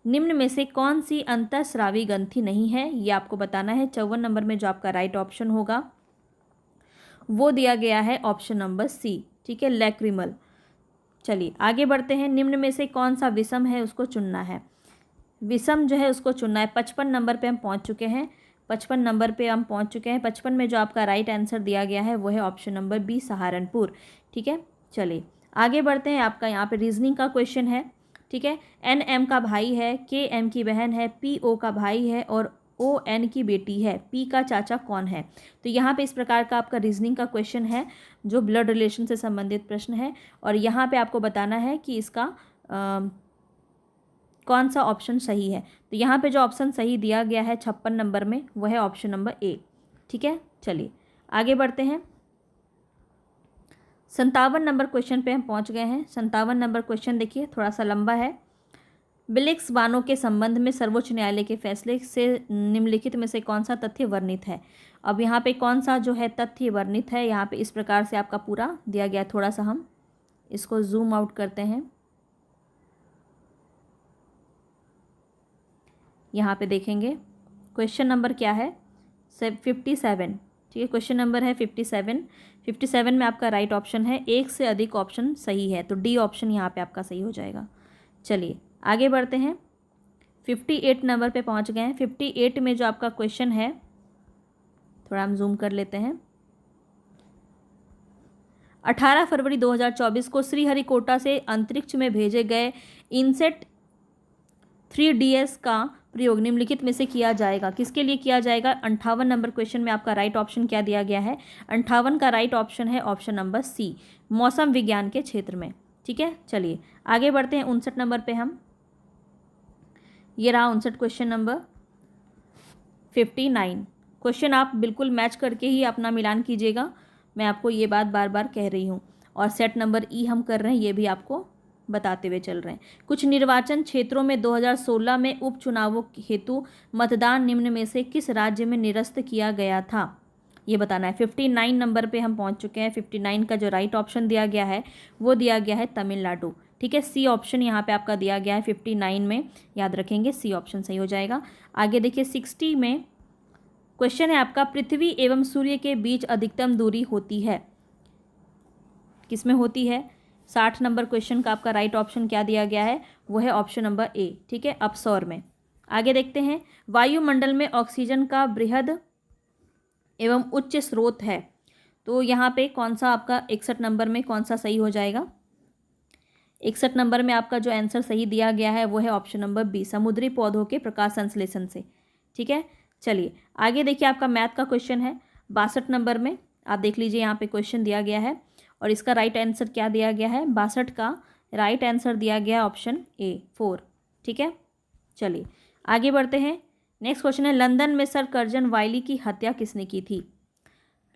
निम्न में से कौन सी अंतःस्रावी ग्रंथि नहीं है, ये आपको बताना है। 54 नंबर में जो आपका राइट ऑप्शन होगा वो दिया गया है ऑप्शन नंबर सी, ठीक है, लैक्रिमल। चलिए आगे बढ़ते हैं। निम्न में से कौन सा विषम है उसको चुनना है। विषम जो है उसको चुनना है। 55 नंबर पे हम पहुंच चुके हैं। 55 नंबर पे हम पहुंच चुके हैं। 55 में जो आपका राइट आंसर दिया गया है वो है ऑप्शन नंबर बी, सहारनपुर, ठीक है। चलिए आगे बढ़ते हैं। आपका यहाँ पे रीजनिंग का क्वेश्चन है, ठीक है। एन एम का भाई है, के एम की बहन है, पी ओ का भाई है और ओ एन की बेटी है, पी का चाचा कौन है? तो यहाँ पे इस प्रकार का आपका रीजनिंग का क्वेश्चन है जो ब्लड रिलेशन से संबंधित प्रश्न है और यहाँ पे आपको बताना है कि इसका कौन सा ऑप्शन सही है। तो यहाँ पे जो ऑप्शन सही दिया गया है 56 नंबर में वो है ऑप्शन नंबर ए, ठीक है। चलिए आगे बढ़ते हैं। 57 नंबर क्वेश्चन पे हम पहुँच गए हैं। 57 नंबर क्वेश्चन देखिए थोड़ा सा लंबा है। बिलिक्स बानों के संबंध में सर्वोच्च न्यायालय के फैसले से निम्नलिखित में से कौन सा तथ्य वर्णित है? अब यहाँ पे कौन सा जो है तथ्य वर्णित है, यहाँ पे इस प्रकार से आपका पूरा दिया गया। थोड़ा सा हम इसको जूम आउट करते हैं। यहाँ पे देखेंगे क्वेश्चन नंबर क्या है, 57, ठीक है। क्वेश्चन नंबर है 57। 57 में आपका राइट ऑप्शन है, एक से अधिक ऑप्शन सही है, तो डी ऑप्शन यहाँ पे आपका सही हो जाएगा। चलिए आगे बढ़ते हैं। 58 नंबर पे पहुँच गए हैं। 58 में जो आपका क्वेश्चन है, थोड़ा हम जूम कर लेते हैं। 18 फरवरी 2024 को श्रीहरिकोटा से अंतरिक्ष में भेजे गए इनसेट 3DS का प्रयोग निम्नलिखित में से किया जाएगा। किसके लिए किया जाएगा? 58 नंबर क्वेश्चन में आपका राइट ऑप्शन क्या दिया गया है? 58 का राइट ऑप्शन है ऑप्शन नंबर सी, मौसम विज्ञान के क्षेत्र में, ठीक है। चलिए आगे बढ़ते हैं। 59 नंबर पे हम, ये रहा 59 क्वेश्चन नंबर 59। क्वेश्चन आप बिल्कुल मैच करके ही अपना मिलान कीजिएगा, मैं आपको ये बात बार बार कह रही हूँ। और सेट नंबर ई हम कर रहे हैं, ये भी आपको बताते हुए चल रहे हैं। कुछ निर्वाचन क्षेत्रों में 2016 में उपचुनावों हेतु मतदान निम्न में से किस राज्य में निरस्त किया गया था, ये बताना है। 59 नंबर पे हम पहुंच चुके हैं। 59 का जो राइट ऑप्शन दिया गया है वो दिया गया है तमिलनाडु, ठीक है। सी ऑप्शन यहाँ पे आपका दिया गया है 59 में, याद रखेंगे सी ऑप्शन सही हो जाएगा। आगे देखिए 60 में क्वेश्चन है आपका, पृथ्वी एवं सूर्य के बीच अधिकतम दूरी होती है, किसमें होती है? 60 नंबर क्वेश्चन का आपका राइट ऑप्शन क्या दिया गया है? वो है ऑप्शन नंबर ए, ठीक है, अपसौर में। आगे देखते हैं। वायुमंडल में ऑक्सीजन का बृहद एवं उच्च स्रोत है, तो यहाँ पे कौन सा आपका 61 नंबर में कौन सा सही हो जाएगा? 61 नंबर में आपका जो आंसर सही दिया गया है वो है ऑप्शन नंबर बी, समुद्री पौधों के प्रकाश संश्लेषण से, ठीक है। चलिए आगे देखिए, आपका मैथ का क्वेश्चन है 62 नंबर में। आप देख लीजिए यहाँ पे क्वेश्चन दिया गया है और इसका राइट आंसर क्या दिया गया है? 62 का राइट आंसर दिया गया ऑप्शन ए 4, ठीक है। चलिए आगे बढ़ते हैं। नेक्स्ट क्वेश्चन है, लंदन में सर कर्जन वाइली की हत्या किसने की थी?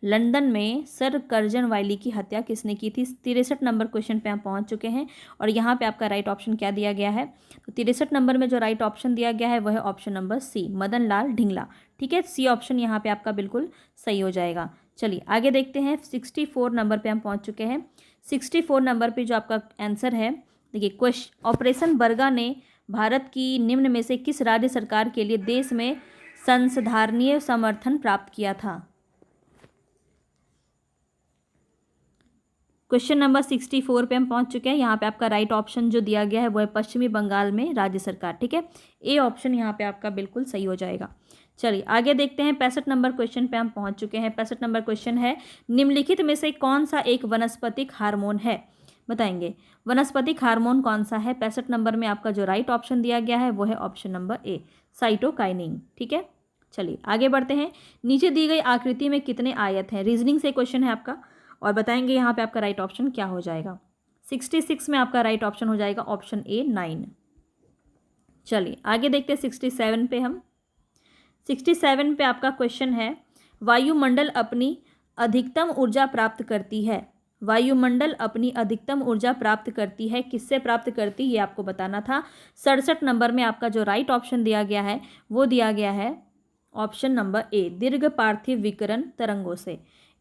लंदन में सर कर्जन वाइली की हत्या किसने की थी? 63 नंबर क्वेश्चन पे हम पहुंच चुके हैं और यहाँ पे आपका राइट ऑप्शन क्या दिया गया है? तो 63 नंबर में जो राइट ऑप्शन दिया गया है वह है ऑप्शन नंबर सी, मदन लाल ढिंगला, ठीक है। सी ऑप्शन यहाँ पे आपका बिल्कुल सही हो जाएगा। चलिए आगे देखते हैं। 64 नंबर पे हम पहुँच चुके हैं। 64 नंबर पे जो आपका आंसर है, देखिए क्वेश्चन, ऑपरेशन बर्गा ने भारत की निम्न में से किस राज्य सरकार के लिए देश में संसधारणीय समर्थन प्राप्त किया था? क्वेश्चन नंबर 64 पे हम पहुंच चुके हैं। यहाँ पे आपका राइट ऑप्शन जो दिया गया है वो है पश्चिमी बंगाल में राज्य सरकार, ठीक है। ए ऑप्शन यहाँ पे आपका बिल्कुल सही हो जाएगा। चलिए आगे देखते हैं। 65 नंबर क्वेश्चन पे हम पहुंच चुके हैं। 65 नंबर क्वेश्चन है, निम्नलिखित में से कौन सा एक वनस्पतिक हार्मोन है? बताएंगे वनस्पतिक हार्मोन कौन सा है? 65 नंबर में आपका जो राइट ऑप्शन दिया गया है वो है ऑप्शन नंबर ए, साइटोकाइनिन, ठीक है। चलिए आगे बढ़ते हैं। नीचे दी गई आकृति में कितने आयत हैं? रीजनिंग से क्वेश्चन है आपका और बताएंगे यहाँ पे आपका राइट ऑप्शन क्या हो जाएगा। 66 में आपका राइट ऑप्शन हो जाएगा ऑप्शन ए 9। चलिए आगे देखते हैं 67 पे हम। 67 पे आपका क्वेश्चन है, वायुमंडल अपनी अधिकतम ऊर्जा प्राप्त करती है। वायुमंडल अपनी अधिकतम ऊर्जा प्राप्त करती है, किससे प्राप्त करती है ये आपको बताना था। 67 नंबर में आपका जो राइट ऑप्शन दिया गया है वो दिया गया है ऑप्शन नंबर ए, दीर्घ पार्थिव विकिरण तरंगों से।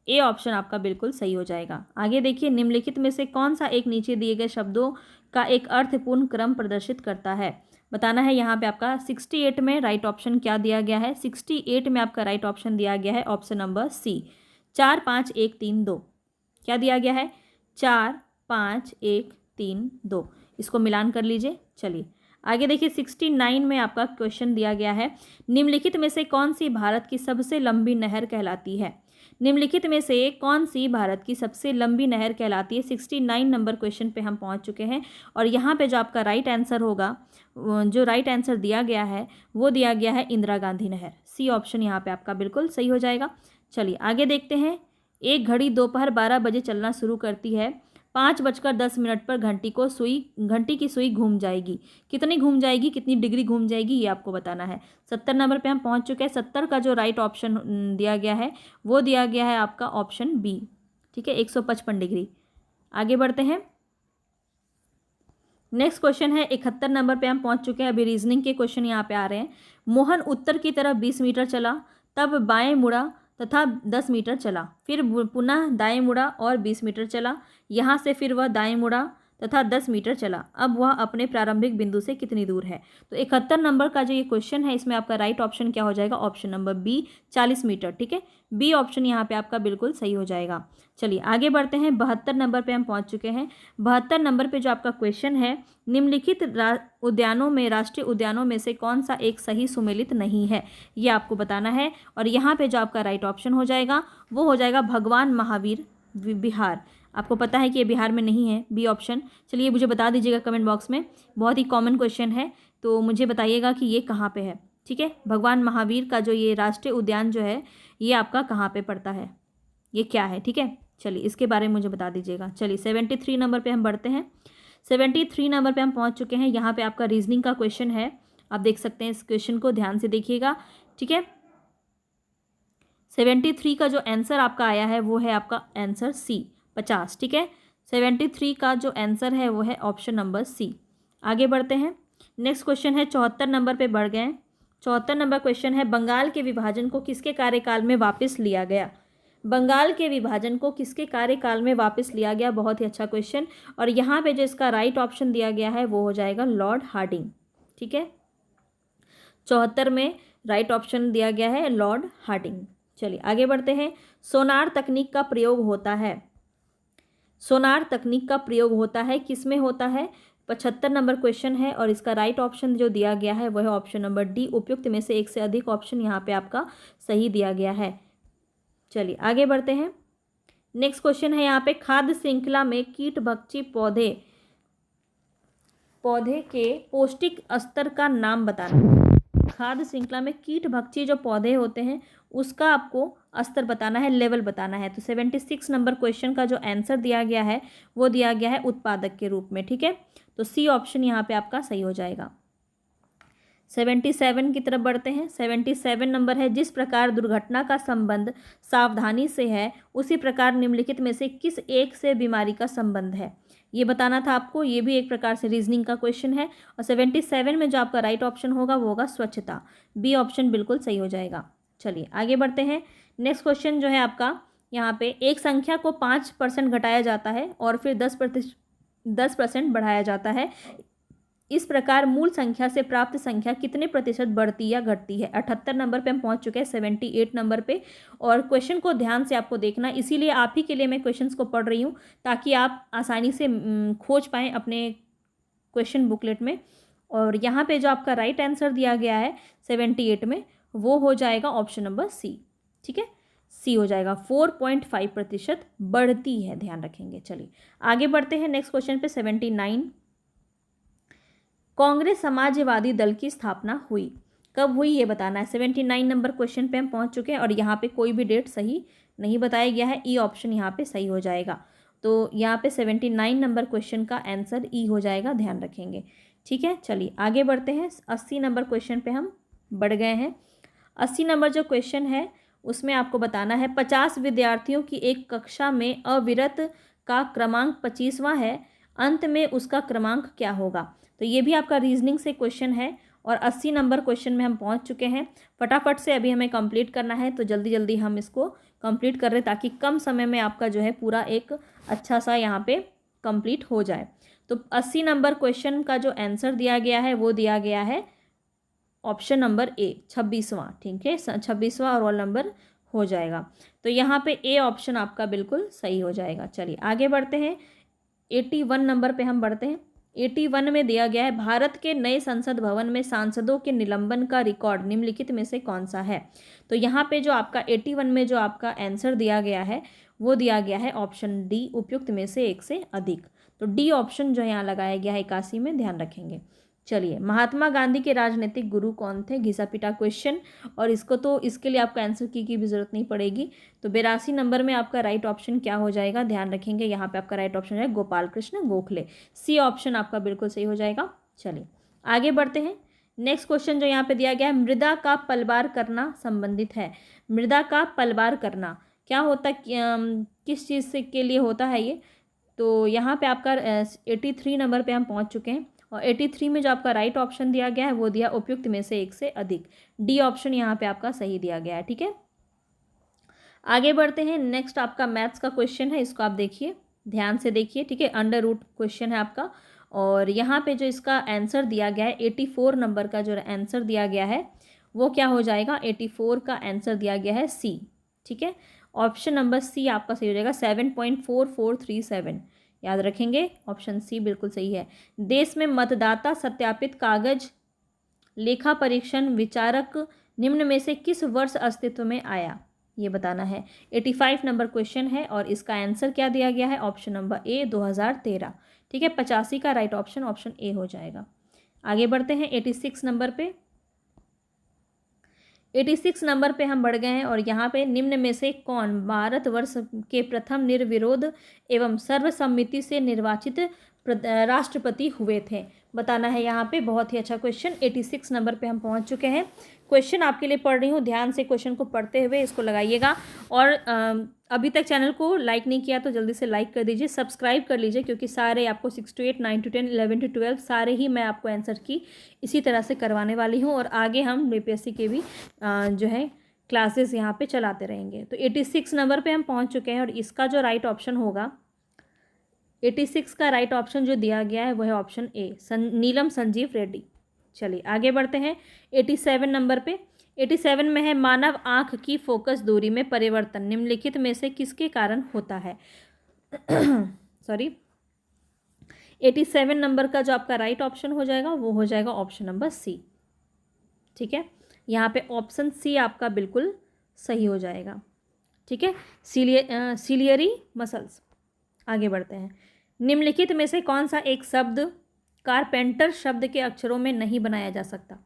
ए ऑप्शन आपका बिल्कुल सही हो जाएगा। आगे देखिए, निम्नलिखित में से कौन सा एक नीचे दिए गए शब्दों का एक अर्थपूर्ण क्रम प्रदर्शित करता है, बताना है। यहाँ पे आपका 68 में राइट ऑप्शन क्या दिया गया है? 68 में आपका राइट ऑप्शन दिया गया है ऑप्शन नंबर सी, 4 5 1 3 2। क्या दिया गया है? 4 5 1 3 2। इसको मिलान कर लीजिए। चलिए आगे देखिए, 69 में आपका क्वेश्चन दिया गया है, निम्नलिखित में से कौन सी भारत की सबसे लंबी नहर कहलाती है? निम्नलिखित में से कौन सी भारत की सबसे लंबी नहर कहलाती है? 69 नंबर क्वेश्चन पे हम पहुंच चुके हैं और यहाँ पे जो आपका राइट आंसर होगा, जो राइट आंसर दिया गया है वो दिया गया है इंदिरा गांधी नहर। सी ऑप्शन यहाँ पे आपका बिल्कुल सही हो जाएगा। चलिए आगे देखते हैं। एक घड़ी दोपहर 12 बजे चलना शुरू करती है, 5:10 पर घंटी की सुई घूम जाएगी। कितनी घूम जाएगी, कितनी डिग्री घूम जाएगी, ये आपको बताना है। 70 नंबर पे हम पहुंच चुके हैं। 70 का जो राइट ऑप्शन दिया गया है वो दिया गया है आपका ऑप्शन बी, ठीक है, 155 डिग्री। आगे बढ़ते हैं। नेक्स्ट क्वेश्चन है 71 नंबर पे हम पहुंच चुके हैं। अभी रीजनिंग के क्वेश्चन यहाँ पे आ रहे हैं। मोहन उत्तर की तरफ 20 मीटर चला, तब बाएं मुड़ा तथा 10 मीटर चला, फिर पुनः दाएं मुड़ा और 20 मीटर चला। यहाँ से फिर वह दाएं मुड़ा तथा 10 मीटर चला। अब वह अपने प्रारंभिक बिंदु से कितनी दूर है? तो 71 नंबर का जो ये क्वेश्चन है, इसमें आपका राइट ऑप्शन क्या हो जाएगा? ऑप्शन नंबर बी, 40 मीटर, ठीक है। बी ऑप्शन यहाँ पे आपका बिल्कुल सही हो जाएगा। चलिए आगे बढ़ते हैं। 72 नंबर पे हम पहुँच चुके हैं। 72 नंबर पे जो आपका क्वेश्चन है, निम्नलिखित उद्यानों में, राष्ट्रीय उद्यानों में से कौन सा एक सही सुमेलित नहीं है, ये आपको बताना है। और यहाँ पे जो आपका राइट ऑप्शन हो जाएगा वो हो जाएगा भगवान महावीर बिहार। आपको पता है कि ये बिहार में नहीं है, बी ऑप्शन। चलिए मुझे बता दीजिएगा कमेंट बॉक्स में, बहुत ही कॉमन क्वेश्चन है, तो मुझे बताइएगा कि ये कहाँ पे है, ठीक है। भगवान महावीर का जो ये राष्ट्रीय उद्यान जो है, ये आपका कहाँ पे पड़ता है, ये क्या है, ठीक है। चलिए इसके बारे में मुझे बता दीजिएगा। चलिए 73 नंबर पे हम बढ़ते हैं। 73 नंबर पे हम पहुंच चुके हैं। यहाँ पे आपका रीजनिंग का क्वेश्चन है, आप देख सकते हैं। इस क्वेश्चन को ध्यान से देखिएगा, ठीक है। 73 का जो आंसर आपका आया है वो है आपका आंसर सी, 50, ठीक है। 73 का जो आंसर है वो है ऑप्शन नंबर सी। आगे बढ़ते हैं। नेक्स्ट क्वेश्चन है 74 नंबर पे बढ़ गए। 74 नंबर क्वेश्चन है, बंगाल के विभाजन को किसके कार्यकाल में वापस लिया गया? बंगाल के विभाजन को किसके कार्यकाल में वापस लिया गया? बहुत ही अच्छा क्वेश्चन। और यहाँ पे जो इसका राइट ऑप्शन दिया गया है वो हो जाएगा लॉर्ड हार्डिंग, ठीक है। 74 में राइट ऑप्शन दिया गया है लॉर्ड हार्डिंग। चलिए आगे बढ़ते हैं। सोनार तकनीक का प्रयोग होता है, सोनार तकनीक का प्रयोग होता है, किस में होता है? 75 नंबर क्वेश्चन है और इसका राइट ऑप्शन जो दिया गया है वह है ऑप्शन नंबर डी। उपयुक्त में से एक से अधिक ऑप्शन यहाँ पे आपका सही दिया गया है। चलिए आगे बढ़ते हैं। नेक्स्ट क्वेश्चन है यहाँ पे, खाद्य श्रृंखला में कीट भक्षी पौधे के पौष्टिक स्तर का नाम बताना। खाद्य श्रृंखला में कीट भक्षी जो पौधे होते हैं उसका आपको स्तर बताना है, लेवल बताना है। तो 76 नंबर क्वेश्चन का जो आंसर दिया गया है वो दिया गया है उत्पादक के रूप में, ठीक है। तो सी ऑप्शन यहाँ पे आपका सही हो जाएगा। 77 की तरफ बढ़ते हैं। 77 नंबर है, जिस प्रकार दुर्घटना का संबंध सावधानी से है, उसी प्रकार निम्नलिखित में से किस एक से बीमारी का संबंध है, ये बताना था आपको। ये भी एक प्रकार से रीजनिंग का क्वेश्चन है। और 77 में जो आपका राइट ऑप्शन होगा वो होगा स्वच्छता, बी ऑप्शन बिल्कुल सही हो जाएगा। चलिए आगे बढ़ते हैं। नेक्स्ट क्वेश्चन जो है आपका, यहाँ पे एक संख्या को 5% घटाया जाता है और फिर 10% बढ़ाया जाता है, इस प्रकार मूल संख्या से प्राप्त संख्या कितने प्रतिशत बढ़ती या घटती है? 78 नंबर पे हम पहुंच चुके हैं 78 नंबर पे। और क्वेश्चन को ध्यान से आपको देखना, इसीलिए आप ही के लिए मैं क्वेश्चंस को पढ़ रही हूँ ताकि आप आसानी से खोज पाएँ अपने क्वेश्चन बुकलेट में। और यहाँ पे जो आपका राइट आंसर दिया गया है 78 में वो हो जाएगा ऑप्शन नंबर सी, ठीक है। सी हो जाएगा, 4.5% बढ़ती है, ध्यान रखेंगे। चलिए आगे बढ़ते हैं। नेक्स्ट क्वेश्चन पे 79, कांग्रेस समाजवादी दल की स्थापना हुई, कब हुई ये बताना है। 79 नंबर क्वेश्चन पे हम पहुंच चुके हैं और यहाँ पे कोई भी डेट सही नहीं बताया गया है, ई ऑप्शन यहाँ पे सही हो जाएगा। तो यहाँ पे 79 नंबर क्वेश्चन का आंसर ई हो जाएगा, ध्यान रखेंगे, ठीक है। चलिए आगे बढ़ते हैं। 80 नंबर क्वेश्चन पे हम बढ़ गए हैं। 80 नंबर जो क्वेश्चन है उसमें आपको बताना है, 50 विद्यार्थियों की एक कक्षा में अविरत का क्रमांक 25वां है, अंत में उसका क्रमांक क्या होगा? तो ये भी आपका रीजनिंग से क्वेश्चन है और 80 नंबर क्वेश्चन में हम पहुंच चुके हैं। फटाफट से अभी हमें कंप्लीट करना है, तो जल्दी जल्दी हम इसको कंप्लीट कर रहे हैं ताकि कम समय में आपका जो है पूरा एक अच्छा सा यहाँ पे कंप्लीट हो जाए। तो 80 नंबर क्वेश्चन का जो आंसर दिया गया है वो दिया गया है ऑप्शन नंबर ए, 26वां। ठीक है, 26वां रोल नंबर हो जाएगा। तो यहाँ पे ए ऑप्शन आपका बिल्कुल सही हो जाएगा। चलिए आगे बढ़ते हैं। 81 नंबर पे हम बढ़ते हैं। 81 में दिया गया है, भारत के नए संसद भवन में सांसदों के निलंबन का रिकॉर्ड निम्नलिखित में से कौन सा है। तो यहाँ पे जो आपका 81 में जो आपका आंसर दिया गया है वो दिया गया है ऑप्शन डी, उपयुक्त में से एक से अधिक। तो डी ऑप्शन जो यहाँ लगाया गया है 81 में, ध्यान रखेंगे। चलिए, महात्मा गांधी के राजनीतिक गुरु कौन थे, घिसा पिटा क्वेश्चन, और इसको तो इसके लिए आपका आंसर की भी जरूरत नहीं पड़ेगी। तो 82 नंबर में आपका राइट ऑप्शन क्या हो जाएगा, ध्यान रखेंगे। यहाँ पे आपका राइट ऑप्शन है गोपाल कृष्ण गोखले, सी ऑप्शन आपका बिल्कुल सही हो जाएगा। चलिए आगे बढ़ते हैं। नेक्स्ट क्वेश्चन जो यहाँ पे दिया गया है, मृदा का पलबार करना संबंधित है। मृदा का पलबार करना क्या होता, किस चीज़ से के लिए होता है ये। तो यहाँ पे आपका 83 नंबर पे हम पहुँच चुके हैं, और 83 में जो आपका राइट ऑप्शन दिया गया है वो दिया उपयुक्त में से एक से अधिक, डी ऑप्शन यहाँ पे आपका सही दिया गया है। ठीक है, आगे बढ़ते हैं। नेक्स्ट आपका मैथ्स का क्वेश्चन है, इसको आप देखिए, ध्यान से देखिए। ठीक है, अंडर रूट क्वेश्चन है आपका, और यहाँ पे जो इसका आंसर दिया गया है 84 नंबर का जो आंसर दिया गया है वो क्या हो जाएगा, 84 का आंसर दिया गया है सी। ठीक है, ऑप्शन नंबर सी आपका सही हो जाएगा, 7.4437, याद रखेंगे, ऑप्शन सी बिल्कुल सही है। देश में मतदाता सत्यापित कागज लेखा परीक्षण विचारक निम्न में से किस वर्ष अस्तित्व में आया, ये बताना है। 85 नंबर क्वेश्चन है, और इसका आंसर क्या दिया गया है, ऑप्शन नंबर ए, 2013। ठीक है, 85 का राइट ऑप्शन ऑप्शन ए हो जाएगा। आगे बढ़ते हैं 86 नंबर पे। 86 नंबर पे हम बढ़ गए हैं, और यहाँ पे निम्न में से कौन भारतवर्ष के प्रथम निर्विरोध एवं सर्वसम्मति से निर्वाचित राष्ट्रपति हुए थे, बताना है यहाँ पे। बहुत ही अच्छा क्वेश्चन, 86 नंबर पे हम पहुँच चुके हैं। क्वेश्चन आपके लिए पढ़ रही हूँ, ध्यान से क्वेश्चन को पढ़ते हुए इसको लगाइएगा। और अभी तक चैनल को लाइक नहीं किया तो जल्दी से लाइक कर दीजिए, सब्सक्राइब कर लीजिए, क्योंकि सारे आपको 6 to 8, 9 to 10, 11 to 12 सारे ही मैं आपको आंसर की इसी तरह से करवाने वाली हूँ, और आगे हम बीपीएससी के भी जो है क्लासेस यहाँ पे चलाते रहेंगे। तो 86 नंबर पे हम पहुँच चुके हैं, और इसका जो राइट ऑप्शन होगा, 86 का राइट ऑप्शन जो दिया गया है वो है ऑप्शन ए, नीलम संजीव रेड्डी। चलिए आगे बढ़ते हैं 87 नंबर पे। 87 में है, मानव आँख की फोकस दूरी में परिवर्तन निम्नलिखित में से किसके कारण होता है। सॉरी, 87 नंबर का जो आपका राइट ऑप्शन हो जाएगा वो हो जाएगा ऑप्शन नंबर सी। ठीक है, यहाँ पे ऑप्शन सी आपका बिल्कुल सही हो जाएगा। ठीक है, सिलियरी मसल्स। आगे बढ़ते हैं। निम्नलिखित में से कौन सा एक शब्द कारपेंटर शब्द के अक्षरों में नहीं बनाया जा सकता,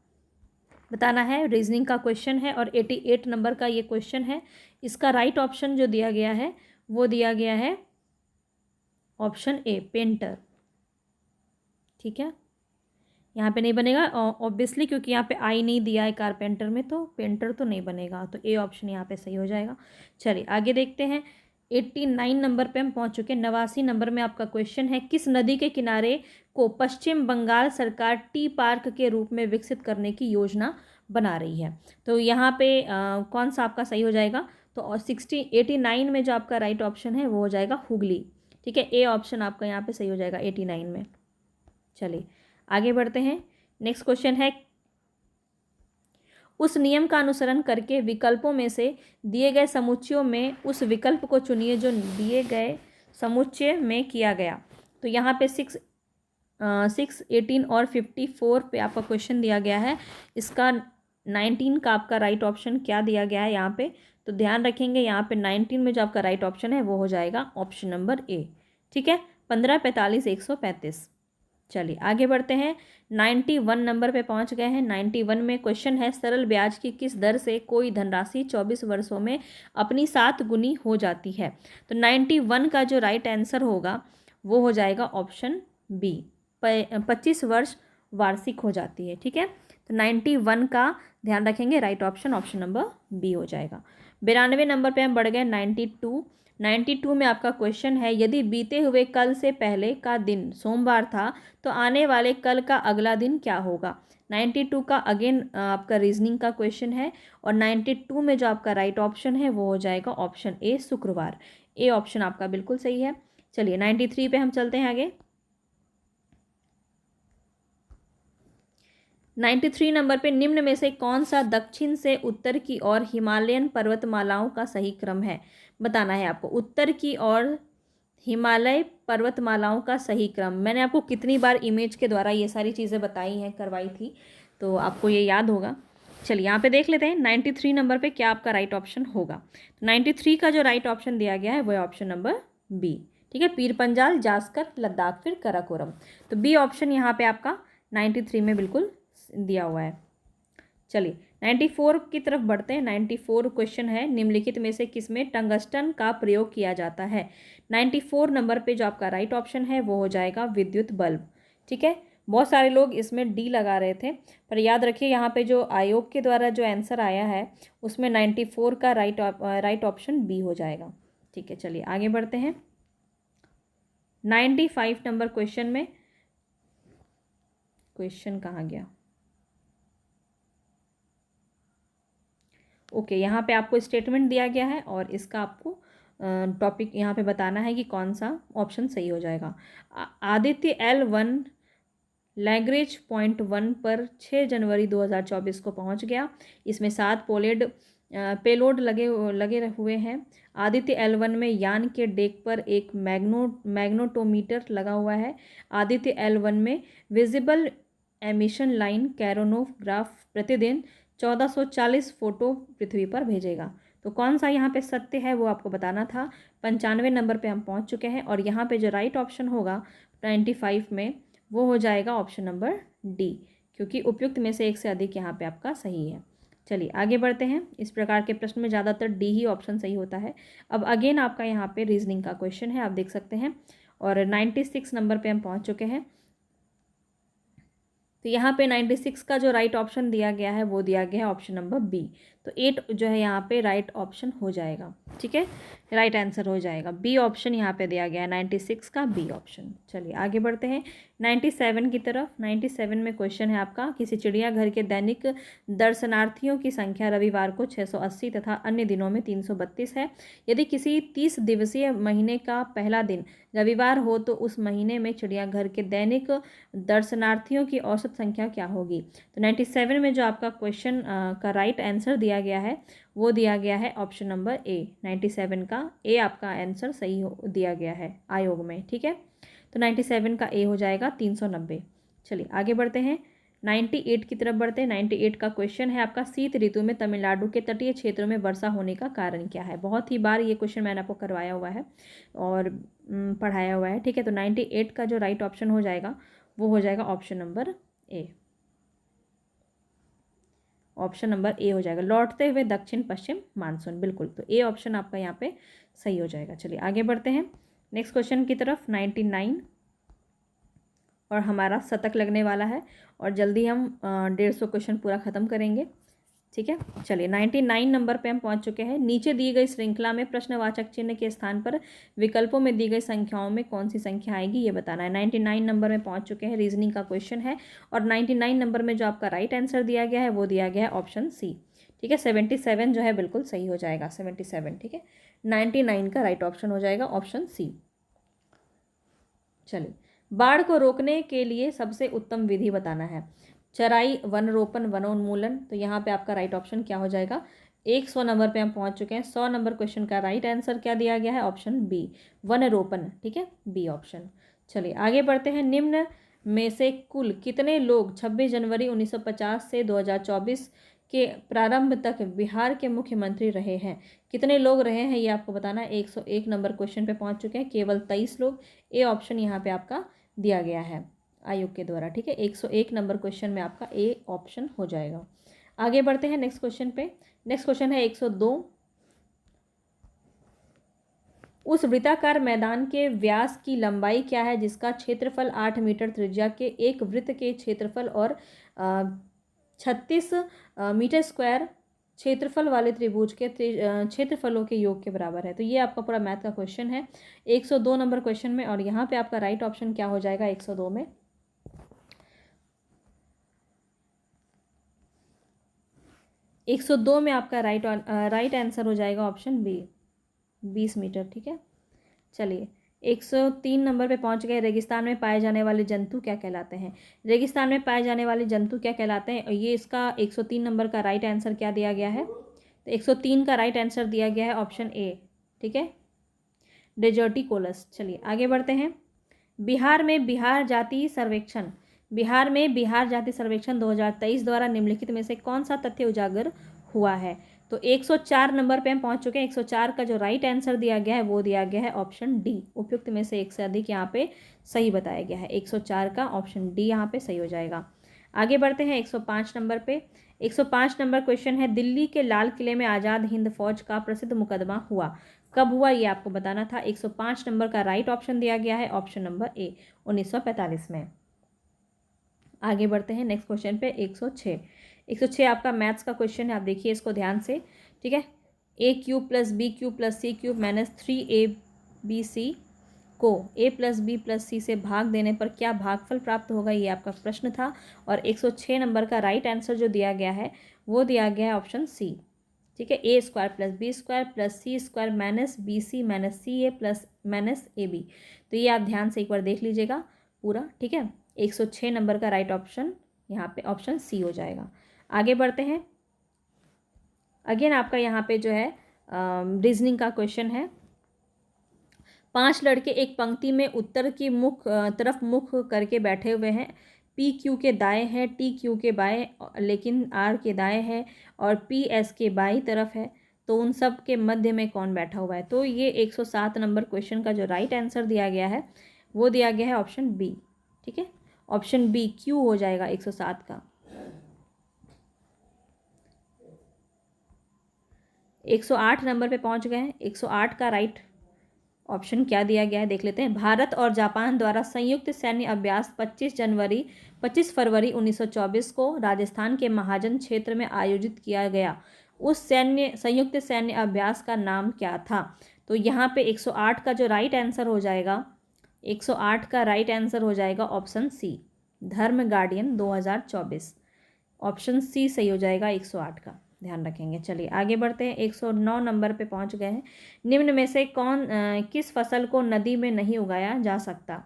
बताना है। रीजनिंग का क्वेश्चन है, और 88 नंबर का ये क्वेश्चन है। इसका राइट ऑप्शन जो दिया गया है वो दिया गया है ऑप्शन ए, पेंटर। ठीक है, यहाँ पे नहीं बनेगा ऑब्वियसली, क्योंकि यहाँ पे आई नहीं दिया है कारपेंटर में, तो पेंटर तो नहीं बनेगा, तो ए ऑप्शन यहाँ पे सही हो जाएगा। चलिए आगे देखते हैं। 89 नंबर पे हम पहुँच चुके हैं। 89 नंबर में आपका क्वेश्चन है, किस नदी के किनारे को पश्चिम बंगाल सरकार टी पार्क के रूप में विकसित करने की योजना बना रही है। तो यहाँ पे कौन सा आपका सही हो जाएगा, तो 89 में जो आपका राइट ऑप्शन है वो हो जाएगा हुगली। ठीक है, ए ऑप्शन आपका यहाँ पे सही हो जाएगा 89 में। चलिए आगे बढ़ते हैं। नेक्स्ट क्वेश्चन है, उस नियम का अनुसरण करके विकल्पों में से दिए गए समुच्चयों में उस विकल्प को चुनिए जो दिए गए समुच्चय में किया गया। तो यहाँ पे 6, 18 और 54 पे आपका क्वेश्चन दिया गया है। इसका 19 का आपका राइट ऑप्शन क्या दिया गया है यहाँ पे, तो ध्यान रखेंगे यहाँ पे 19 में जो आपका राइट ऑप्शन है वो हो जाएगा ऑप्शन नंबर ए। ठीक है, 15, 45, 135। चलिए आगे बढ़ते हैं। 91 नंबर पे पहुंच गए हैं। 91 में क्वेश्चन है, सरल ब्याज की किस दर से कोई धनराशि 24 वर्षों में अपनी 7 गुनी हो जाती है। तो 91 का जो राइट आंसर होगा वो हो जाएगा ऑप्शन बी, 25 वर्ष वार्षिक हो जाती है। ठीक है, तो 91 का ध्यान रखेंगे, right option option number B हो जाएगा। 92 नंबर पे हम बढ़ गए। 92 में आपका क्वेश्चन है, यदि बीते हुए कल से पहले का दिन सोमवार था तो आने वाले कल का अगला दिन क्या होगा। 92 का अगेन आपका रीजनिंग का क्वेश्चन है, और 92 में जो आपका राइट ऑप्शन है वो हो जाएगा ऑप्शन ए शुक्रवार। ए ऑप्शन आपका बिल्कुल सही है। चलिए 93 पे हम चलते हैं आगे। 93 नंबर पे निम्न में से कौन सा दक्षिण से उत्तर की ओर हिमालयन पर्वतमालाओं का सही क्रम है, बताना है आपको। उत्तर की ओर हिमालय पर्वतमालाओं का सही क्रम, मैंने आपको कितनी बार इमेज के द्वारा ये सारी चीज़ें बताई हैं, करवाई थी, तो आपको ये याद होगा। चलिए यहाँ पे देख लेते हैं 93 नंबर पे क्या आपका राइट ऑप्शन होगा। 93 का जो राइट ऑप्शन दिया गया है वो है ऑप्शन नंबर बी। ठीक है, पीर पंजाल, जास्कर, लद्दाख, फिर कराकोरम। तो बी ऑप्शन यहाँ पे आपका 93 में बिल्कुल दिया हुआ है। चलिए 94 की तरफ बढ़ते हैं। 94 क्वेश्चन है, निम्नलिखित में से किसमें टंगस्टन का प्रयोग किया जाता है। 94 नंबर पे जो आपका राइट ऑप्शन है वो हो जाएगा विद्युत बल्ब। ठीक है, बहुत सारे लोग इसमें डी लगा रहे थे, पर याद रखिए यहाँ पे जो आयोग के द्वारा जो आंसर आया है उसमें 94 का राइट ऑप्शन बी हो जाएगा। ठीक है, चलिए आगे बढ़ते हैं। 95 नंबर क्वेश्चन में, क्वेश्चन कहाँ गया, ओके यहाँ पे आपको स्टेटमेंट दिया गया है और इसका आपको टॉपिक यहाँ पे बताना है कि कौन सा ऑप्शन सही हो जाएगा। आदित्य L1 लैग्रेंज पॉइंट 1 पर 6 जनवरी 2024 को पहुंच गया। इसमें 7 पेलोड लगे हुए हैं। आदित्य L1 में यान के डेक पर एक मैग्नेटोमीटर लगा हुआ है। आदित्य L1 में विजिबल एमिशन लाइन कैरोनोग्राफ प्रतिदिन 1440 फोटो पृथ्वी पर भेजेगा। तो कौन सा यहाँ पे सत्य है वो आपको बताना था। 95 नंबर पे हम पहुँच चुके हैं और यहाँ पे जो राइट ऑप्शन होगा 95 में वो हो जाएगा ऑप्शन नंबर डी, क्योंकि उपयुक्त में से एक से अधिक यहाँ पे आपका सही है। चलिए आगे बढ़ते हैं। इस प्रकार के प्रश्न में ज़्यादातर डी ही ऑप्शन सही होता है। अब अगेन आपका यहाँ पे रीजनिंग का क्वेश्चन है, आप देख सकते हैं, और 96 नंबर पे हम पहुँच चुके हैं। तो यहाँ पे 96 का जो राइट ऑप्शन दिया गया है वो दिया गया है ऑप्शन नंबर बी। तो 8 जो है यहाँ पे राइट ऑप्शन हो जाएगा। ठीक है, राइट आंसर हो जाएगा बी ऑप्शन, यहाँ पे दिया गया है 96 का बी ऑप्शन। चलिए आगे बढ़ते हैं 97 की तरफ। 97 में क्वेश्चन है आपका, किसी चिड़ियाघर के दैनिक दर्शनार्थियों की संख्या रविवार को 680 तथा अन्य दिनों में 332 है। यदि किसी 30 दिवसीय महीने का पहला दिन रविवार हो तो उस महीने में चिड़ियाघर के दैनिक दर्शनार्थियों की औसत संख्या क्या होगी। तो 97 में जो आपका क्वेश्चन का राइट आंसर दिया गया है वो दिया गया है ऑप्शन नंबर ए। 97 का ए आपका आंसर सही दिया गया है आयोग में। ठीक है, तो 97 का ए हो जाएगा 390। चलिए आगे बढ़ते हैं 98 की तरफ बढ़ते हैं। 98 का क्वेश्चन है आपका, शीत ऋतु में तमिलनाडु के तटीय क्षेत्रों में वर्षा होने का कारण क्या है। बहुत ही बार ये क्वेश्चन मैंने आपको करवाया हुआ है और पढ़ाया हुआ है। ठीक है, तो 98 का जो राइट ऑप्शन हो जाएगा वो हो जाएगा option number A. Option number A हो जाएगा, लौटते हुए दक्षिण पश्चिम मानसून, बिल्कुल। तो ए ऑप्शन आपका यहाँ पे सही हो जाएगा। चलिए आगे बढ़ते हैं नेक्स्ट क्वेश्चन की तरफ। 99 और हमारा शतक लगने वाला है और जल्दी हम 150 क्वेश्चन पूरा ख़त्म करेंगे। ठीक है, चलिए 99 नंबर पे हम पहुंच चुके हैं। नीचे दी गई श्रृंखला में प्रश्नवाचक चिन्ह के स्थान पर विकल्पों में दी गई संख्याओं में कौन सी संख्या आएगी ये बताना है। 99 नंबर में पहुंच चुके हैं, रीजनिंग का क्वेश्चन है और 99 नंबर में जो आपका राइट आंसर दिया गया है वो दिया गया है ऑप्शन सी। ठीक है, 77 जो है बिल्कुल सही हो जाएगा, 77। ठीक है, 99 का राइट ऑप्शन हो जाएगा ऑप्शन सी। चलिए, बाढ़ को रोकने के लिए सबसे उत्तम विधि बताना है। चराई, वन रोपण, वनोन्मूलन। तो यहाँ पे आपका राइट ऑप्शन क्या हो जाएगा। 100 नंबर पे हम पहुँच चुके हैं। 100 नंबर क्वेश्चन का राइट आंसर क्या दिया गया है, ऑप्शन बी, वन रोपण। ठीक है, बी ऑप्शन। चलिए आगे बढ़ते हैं। निम्न में से कुल कितने लोग 26 जनवरी 1950 से 2024 के प्रारंभ तक बिहार के मुख्यमंत्री रहे हैं। कितने लोग रहे हैं ये आपको बताना है। 101 नंबर क्वेश्चन पे पहुंच चुके हैं, केवल 23 लोग। ए ऑप्शन यहाँ पे आपका दिया गया है आयोग के द्वारा। ठीक है, 101 नंबर क्वेश्चन में आपका ए ऑप्शन हो जाएगा। आगे बढ़ते हैं नेक्स्ट क्वेश्चन पे। नेक्स्ट क्वेश्चन है 102। उस वृत्ताकार मैदान के व्यास की लंबाई क्या है जिसका क्षेत्रफल 8 मीटर, त्रिज्या के एक वृत्त के क्षेत्रफल और 36 मीटर स्क्वायर क्षेत्रफल वाले त्रिभुज के क्षेत्रफलों के योग के बराबर है। तो ये आपका पूरा मैथ का क्वेश्चन है 102 नंबर क्वेश्चन में, और यहाँ पे आपका राइट ऑप्शन क्या हो जाएगा 102 में। 102 में आपका राइट आंसर हो जाएगा ऑप्शन बी, 20 मीटर। ठीक है, चलिए 103 नंबर पे पहुंच गए। रेगिस्तान में पाए जाने वाले जंतु क्या कहलाते हैं? रेगिस्तान में पाए जाने वाले जंतु क्या कहलाते हैं? और ये इसका 103 नंबर का राइट आंसर क्या दिया गया है? तो 103 का राइट आंसर दिया गया है ऑप्शन ए। ठीक है, डेजर्टिकोलस। चलिए आगे बढ़ते हैं। बिहार में बिहार जाति सर्वेक्षण 2023 द्वारा निम्नलिखित में से कौन सा तथ्य उजागर हुआ है? तो 104 नंबर पे हम पहुंच चुके हैं। 104 का जो राइट आंसर दिया गया है वो दिया गया है ऑप्शन डी। उपयुक्त में से एक से अधिक यहाँ पे सही बताया गया है। 104 का ऑप्शन डी यहाँ पे सही हो जाएगा। आगे बढ़ते हैं 105 नंबर पे। 105 नंबर क्वेश्चन है, दिल्ली के लाल किले में आज़ाद हिंद फौज का प्रसिद्ध मुकदमा हुआ, कब हुआ ये आपको बताना था। 105 नंबर का राइट ऑप्शन दिया गया है ऑप्शन नंबर ए, 1945 में। आगे बढ़ते हैं नेक्स्ट क्वेश्चन पे। 106 आपका मैथ्स का क्वेश्चन है, आप देखिए इसको ध्यान से। ठीक है, a³ + b³ + c³ - 3abc को a + b + c से भाग देने पर क्या भागफल प्राप्त होगा, ये आपका प्रश्न था। और 106 नंबर का राइट आंसर जो दिया गया है वो दिया गया है ऑप्शन सी। ठीक है, a² + b² + c² - bc - ca + ab। तो ये आप ध्यान से एक बार देख लीजिएगा पूरा। ठीक है, 106 नंबर का राइट ऑप्शन यहाँ पे ऑप्शन सी हो जाएगा। आगे बढ़ते हैं। अगेन आपका यहाँ पे जो है रीजनिंग का क्वेश्चन है। 5 लड़के एक पंक्ति में उत्तर की तरफ मुख करके बैठे हुए हैं। पी क्यू के दाएं है, टी क्यू के बाएं, लेकिन आर के दाएं है और पी एस के बाईं तरफ है। तो उन सब के मध्य में कौन बैठा हुआ है? तो ये 107 नंबर क्वेश्चन का जो राइट आंसर दिया गया है वो दिया गया है ऑप्शन बी। ठीक है, ऑप्शन बी क्यू हो जाएगा 107 का। 108 नंबर पे पहुंच गए हैं। 108 का राइट ऑप्शन क्या दिया गया है देख लेते हैं। भारत और जापान द्वारा संयुक्त सैन्य अभ्यास 25 फरवरी 1924 को राजस्थान के महाजन क्षेत्र में आयोजित किया गया। उस संयुक्त सैन्य अभ्यास का नाम क्या था? तो यहाँ पे 108 का जो राइट आंसर हो जाएगा, 108 का राइट आंसर हो जाएगा ऑप्शन सी, धर्म गार्डियन 2024। ऑप्शन सी सही हो जाएगा 108 का, ध्यान रखेंगे। चलिए आगे बढ़ते हैं। 109 नंबर पे पहुंच गए हैं। निम्न में से किस फसल को नदी में नहीं उगाया जा सकता?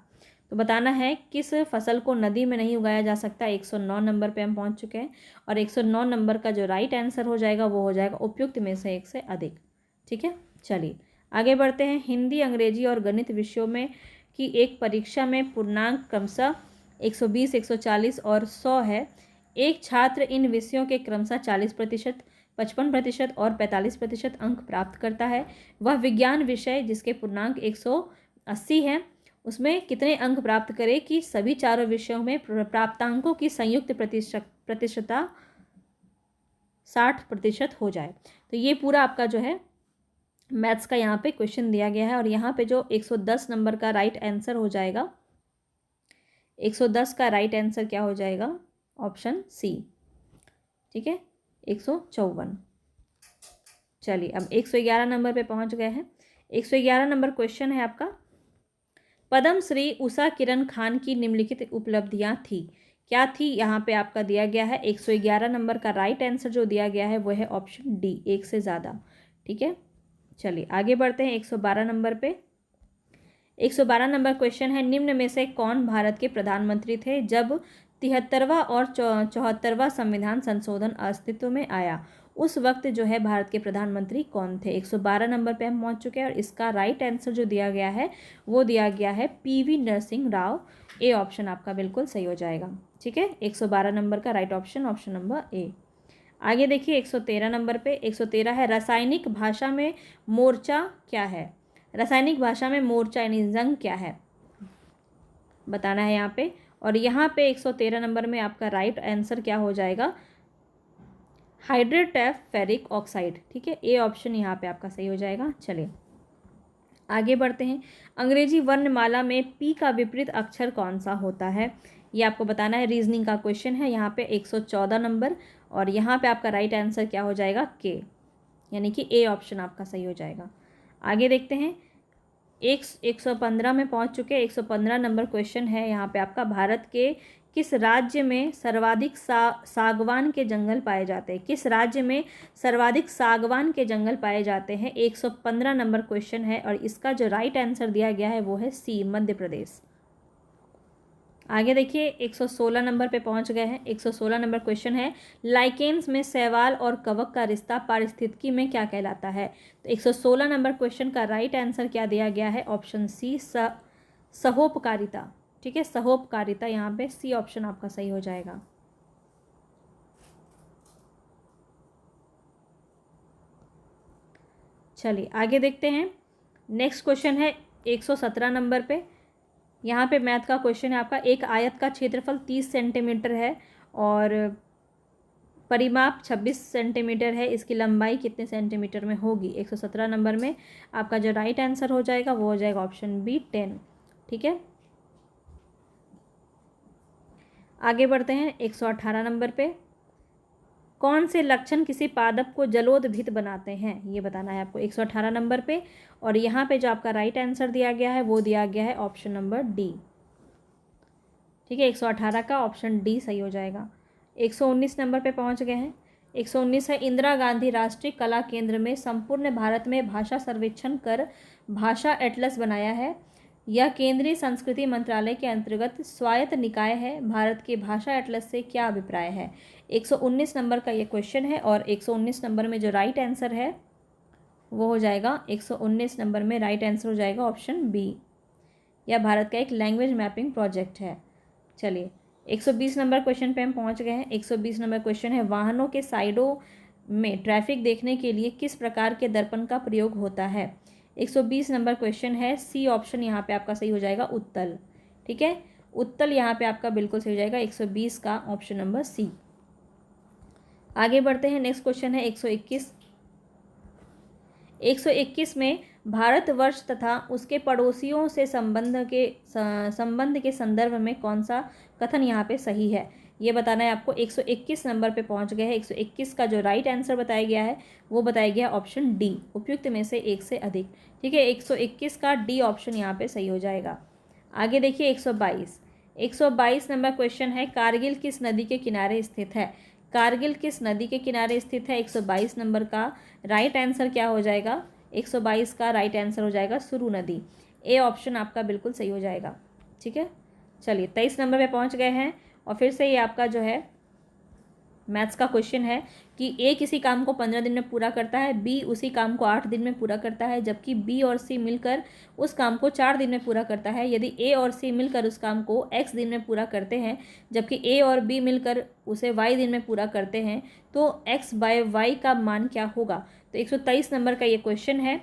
तो बताना है किस फसल को नदी में नहीं उगाया जा सकता। 109 नंबर पे हम पहुंच चुके हैं और 109 नंबर का जो राइट आंसर हो जाएगा वो हो जाएगा उपयुक्त में से एक से अधिक। ठीक है, चलिए आगे बढ़ते हैं। हिंदी, अंग्रेजी और गणित विषयों में की एक परीक्षा में पूर्णांक क्रमशः 120, 140 और 100 है। एक छात्र इन विषयों के क्रमशः 40%, 55% और 45% अंक प्राप्त करता है। वह विज्ञान विषय जिसके पूर्णांक 180 है उसमें कितने अंक प्राप्त करे कि सभी चारों विषयों में प्राप्तांकों की संयुक्त प्रतिशतता 60% हो जाए। तो ये पूरा आपका जो है मैथ्स का यहाँ पे क्वेश्चन दिया गया है। और यहाँ पे जो 110 नंबर का राइट आंसर हो जाएगा, 110 का राइट आंसर क्या हो जाएगा? Option C. ठीक है, 154। चलिए अब 111 नंबर पे पहुंच गए हैं। 111 नंबर क्वेश्चन है आपका, पद्म श्री उषा किरण खान की निम्नलिखित उपलब्धियां थी, क्या थी? यहाँ पे आपका दिया गया है 111 नंबर का राइट आंसर जो दिया गया है वो है ऑप्शन डी, एक से ज़्यादा। ठीक है, चलिए आगे बढ़ते हैं। 112 नंबर पे 112 नंबर क्वेश्चन है, निम्न में से कौन भारत के प्रधानमंत्री थे जब 73वां और 74वां संविधान संशोधन अस्तित्व में आया? उस वक्त जो है भारत के प्रधानमंत्री कौन थे? 112 नंबर पे हम पहुंच चुके हैं और इसका राइट आंसर जो दिया गया है वो दिया गया है PV Narasimha Rao. A option आपका बिल्कुल सही हो जाएगा। ठीक है, 112 नंबर का right option option number A. आगे देखिए 113 नंबर पे। 113 है, रासायनिक भाषा में मोर्चा क्या है? रासायनिक भाषा में मोर्चा यानी जंग क्या है बताना है यहाँ पे। और यहाँ पे 113 नंबर में आपका राइट आंसर क्या हो जाएगा? हाइड्रोटेफ फेरिक ऑक्साइड। ठीक है, ए ऑप्शन यहाँ पे आपका सही हो जाएगा। चलिए आगे बढ़ते हैं। अंग्रेजी वर्णमाला में पी का विपरीत अक्षर कौन सा होता है? ये आपको बताना है। रीजनिंग का क्वेश्चन है यहाँ पे 114 नंबर और यहाँ पे आपका राइट आंसर क्या हो जाएगा? के, यानी कि ए ऑप्शन आपका सही हो जाएगा। आगे देखते हैं। 115 में पहुंच चुके। 115 नंबर क्वेश्चन है यहाँ पे आपका, भारत के किस राज्य में सर्वाधिक सागवान के जंगल पाए जाते हैं? किस राज्य में सर्वाधिक सागवान के जंगल पाए जाते हैं? 115 नंबर क्वेश्चन है और इसका जो राइट आंसर दिया गया है वो है सी, मध्य प्रदेश। आगे देखिए 116 नंबर पे पहुंच गए हैं। 116 नंबर क्वेश्चन है, लाइकेन्स में शैवाल और कवक का रिश्ता पारिस्थितिकी में क्या कहलाता है? तो 116 नंबर क्वेश्चन का राइट आंसर क्या दिया गया है? ऑप्शन सी, सहोपकारिता। ठीक है, सहोपकारिता, यहाँ पे सी ऑप्शन आपका सही हो जाएगा। चलिए आगे देखते हैं। नेक्स्ट क्वेश्चन है 117 नंबर पे। यहाँ पे मैथ का क्वेश्चन है आपका, एक आयत का क्षेत्रफल 30 सेंटीमीटर है और परिमाप 26 सेंटीमीटर है, इसकी लंबाई कितने सेंटीमीटर में होगी? 117 नंबर में आपका जो राइट आंसर हो जाएगा वो हो जाएगा ऑप्शन बी, 10। ठीक है, आगे बढ़ते हैं 118 नंबर पे। कौन से लक्षण किसी पादप को जलोदभित बनाते हैं, ये बताना है आपको 118 नंबर पे। और यहाँ पे जो आपका राइट आंसर दिया गया है वो दिया गया है ऑप्शन नंबर डी। ठीक है, 118 का ऑप्शन डी सही हो जाएगा। 119 नंबर पे पहुँच गए हैं। 119 है, इंदिरा गांधी राष्ट्रीय कला केंद्र में संपूर्ण भारत में भाषा सर्वेक्षण कर भाषा एटलस बनाया है। यह केंद्रीय संस्कृति मंत्रालय के अंतर्गत स्वायत्त निकाय है। भारत के भाषा एटलस से क्या अभिप्राय है? 119 नंबर का ये क्वेश्चन है और 119 नंबर में जो राइट आंसर है वो हो जाएगा, 119 नंबर में राइट आंसर हो जाएगा ऑप्शन बी। यह भारत का एक लैंग्वेज मैपिंग प्रोजेक्ट है। चलिए 120 नंबर क्वेश्चन पे हम पहुंच गए हैं। 120 नंबर क्वेश्चन है, वाहनों के साइडों में ट्रैफिक देखने के लिए किस प्रकार के दर्पण का प्रयोग होता है? 120 नंबर क्वेश्चन है, सी ऑप्शन यहाँ पे आपका सही हो जाएगा, उत्तल। ठीक है, उत्तल यहाँ पे आपका बिल्कुल सही हो जाएगा, 120 का ऑप्शन नंबर सी। आगे बढ़ते हैं। नेक्स्ट क्वेश्चन है 121। 121 में भारतवर्ष तथा उसके पड़ोसियों से संबंध के संदर्भ में कौन सा कथन यहाँ पे सही है, ये बताना है आपको। 121 नंबर पे पहुँच गए हैं। 121 का जो राइट आंसर बताया गया है वो बताया गया ऑप्शन डी, उपयुक्त में से एक से अधिक। ठीक है, 121 का डी ऑप्शन यहाँ पे सही हो जाएगा। आगे देखिए 122। 122 नंबर क्वेश्चन है, कारगिल किस नदी के किनारे स्थित है? कारगिल किस नदी के किनारे स्थित है? 122 नंबर का राइट आंसर क्या हो जाएगा? 122 का राइट आंसर हो जाएगा सुरु नदी। ए ऑप्शन आपका बिल्कुल सही हो जाएगा। ठीक है, चलिए 23 नंबर पे पहुंच गए हैं और फिर से ये आपका जो है मैथ्स का क्वेश्चन है कि ए किसी काम को 15 दिन में पूरा करता है, बी उसी काम को 8 दिन में पूरा करता है, जबकि बी और सी मिलकर उस काम को 4 दिन में पूरा करता है। यदि ए और सी मिलकर उस काम को x दिन में पूरा करते हैं, जबकि ए और बी मिलकर उसे y दिन में पूरा करते हैं, तो x/y का मान क्या होगा? तो 123 नंबर का ये क्वेश्चन है।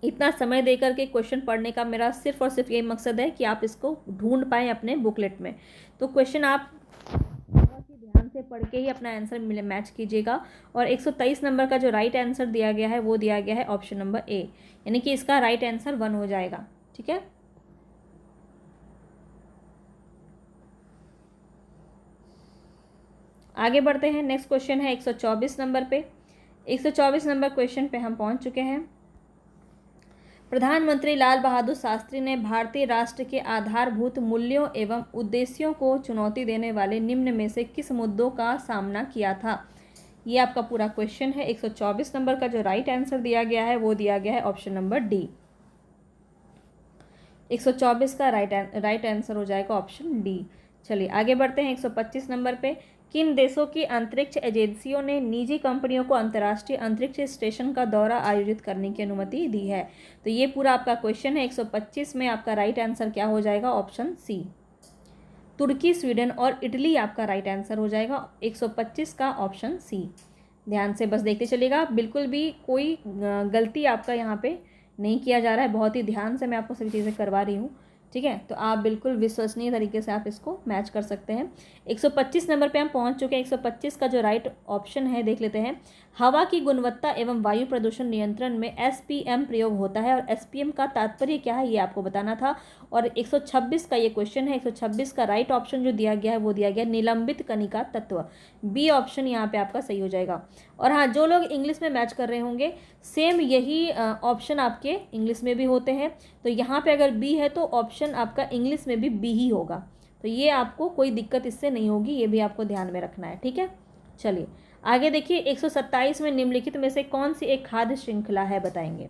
इतना समय देकर के क्वेश्चन पढ़ने का मेरा सिर्फ और सिर्फ यही मकसद है कि आप इसको ढूंढ पाएँ अपने बुकलेट में। तो क्वेश्चन आप ध्यान से पढ़ के ही अपना आंसर मैच कीजिएगा। और 123 नंबर का जो राइट आंसर दिया गया है वो दिया गया है ऑप्शन नंबर ए, यानी कि इसका राइट आंसर 1 हो जाएगा। ठीक है, आगे बढ़ते हैं। नेक्स्ट क्वेश्चन है 124 नंबर पे। 124 नंबर क्वेश्चन पे हम पहुंच चुके हैं। प्रधानमंत्री लाल बहादुर शास्त्री ने भारतीय राष्ट्र के आधारभूत मूल्यों एवं उद्देश्यों को चुनौती देने वाले निम्न में से किस मुद्दों का सामना किया था? ये आपका पूरा क्वेश्चन है। 124 नंबर का जो राइट आंसर दिया गया है वो दिया गया है ऑप्शन नंबर डी। 124 का राइट आंसर हो जाएगा ऑप्शन डी। चलिए आगे बढ़ते हैं 125 नंबर पे। किन देशों की अंतरिक्ष एजेंसियों ने निजी कंपनियों को अंतर्राष्ट्रीय अंतरिक्ष स्टेशन का दौरा आयोजित करने की अनुमति दी है? तो ये पूरा आपका क्वेश्चन है। 125 में आपका राइट आंसर क्या हो जाएगा? ऑप्शन सी, तुर्की, स्वीडन और इटली आपका राइट आंसर हो जाएगा। 125 का ऑप्शन सी। ध्यान से बस देखते चलिएगा, बिल्कुल भी कोई गलती आपका यहाँ पे नहीं किया जा रहा है, बहुत ही ध्यान से मैं आपको सभी चीज़ें करवा रही हूँ। ठीक है, तो आप बिल्कुल विश्वसनीय तरीके से आप इसको मैच कर सकते हैं। 125 नंबर पे हम पहुंच चुके हैं। 125 का जो राइट ऑप्शन है देख लेते हैं। हवा की गुणवत्ता एवं वायु प्रदूषण नियंत्रण में SPM प्रयोग होता है और SPM का तात्पर्य क्या है ये आपको बताना था। और 126 का ये क्वेश्चन है। 126 का राइट ऑप्शन जो दिया गया है वो दिया गया निलंबित कणिका तत्व, बी ऑप्शन यहाँ पे आपका सही हो जाएगा। और हाँ, जो लोग इंग्लिश में मैच कर रहे होंगे, सेम यही ऑप्शन आपके इंग्लिश में भी होते हैं। तो यहाँ पे अगर बी है तो ऑप्शन आपका इंग्लिश में भी बी ही होगा। तो ये आपको कोई दिक्कत इससे नहीं होगी, ये भी आपको ध्यान में रखना है, ठीक है। चलिए आगे देखिए, 127 में निम्नलिखित में से कौन सी एक खाद्य श्रृंखला है, बताएंगे।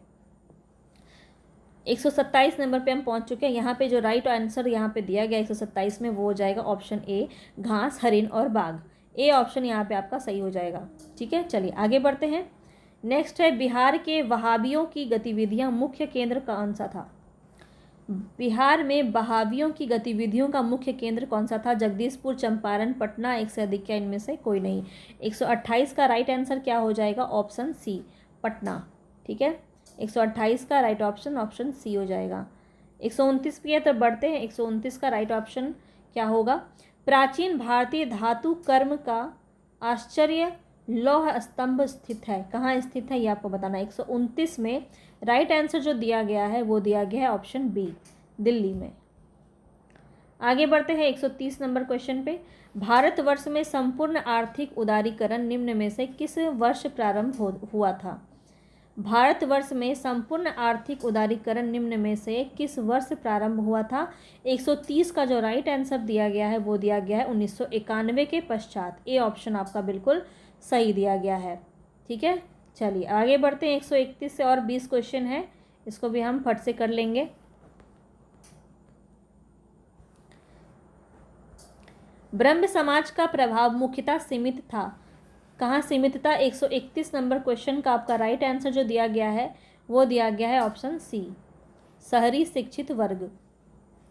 127 नंबर पे हम पहुंच चुके हैं। यहाँ पे जो राइट आंसर यहाँ पे दिया गया 127 में वो हो जाएगा ऑप्शन ए, घास, हरिन और बाघ। ए ऑप्शन यहाँ पे आपका सही हो जाएगा, ठीक है। चलिए आगे बढ़ते हैं। नेक्स्ट है, बिहार के वहाबियों की गतिविधियाँ मुख्य केंद्र कौन सा था। बिहार में वहाबियों की गतिविधियों का मुख्य केंद्र कौन सा था। जगदीशपुर, चंपारण, पटना, एक से अधिक, क्या इनमें से कोई नहीं। 128 का राइट आंसर क्या हो जाएगा, ऑप्शन सी, पटना, ठीक है। 128 का राइट ऑप्शन ऑप्शन सी हो जाएगा। 129 पे तो बढ़ते हैं। 129 का राइट ऑप्शन क्या होगा, प्राचीन भारतीय धातु कर्म का आश्चर्य लौह स्तंभ स्थित है। कहाँ स्थित है ये आपको बताना है। 129 में राइट आंसर जो दिया गया है वो दिया गया है ऑप्शन बी, दिल्ली में। आगे बढ़ते हैं 130 नंबर क्वेश्चन पे। भारतवर्ष में संपूर्ण आर्थिक उदारीकरण निम्न में से किस वर्ष प्रारंभ हुआ था। भारतवर्ष में संपूर्ण आर्थिक उदारीकरण निम्न में से किस वर्ष प्रारंभ हुआ था। 130 का जो राइट आंसर दिया गया है वो दिया गया है 1991 के पश्चात। ए ऑप्शन आपका बिल्कुल सही दिया गया है, ठीक है। चलिए आगे बढ़ते हैं। 131 से और 20 क्वेश्चन है, इसको भी हम फट से कर लेंगे। ब्रह्म समाज का प्रभाव मुख्यतः सीमित था। कहाँ सीमित था। 131 नंबर क्वेश्चन का आपका राइट आंसर जो दिया गया है वो दिया गया है ऑप्शन सी, शहरी शिक्षित वर्ग।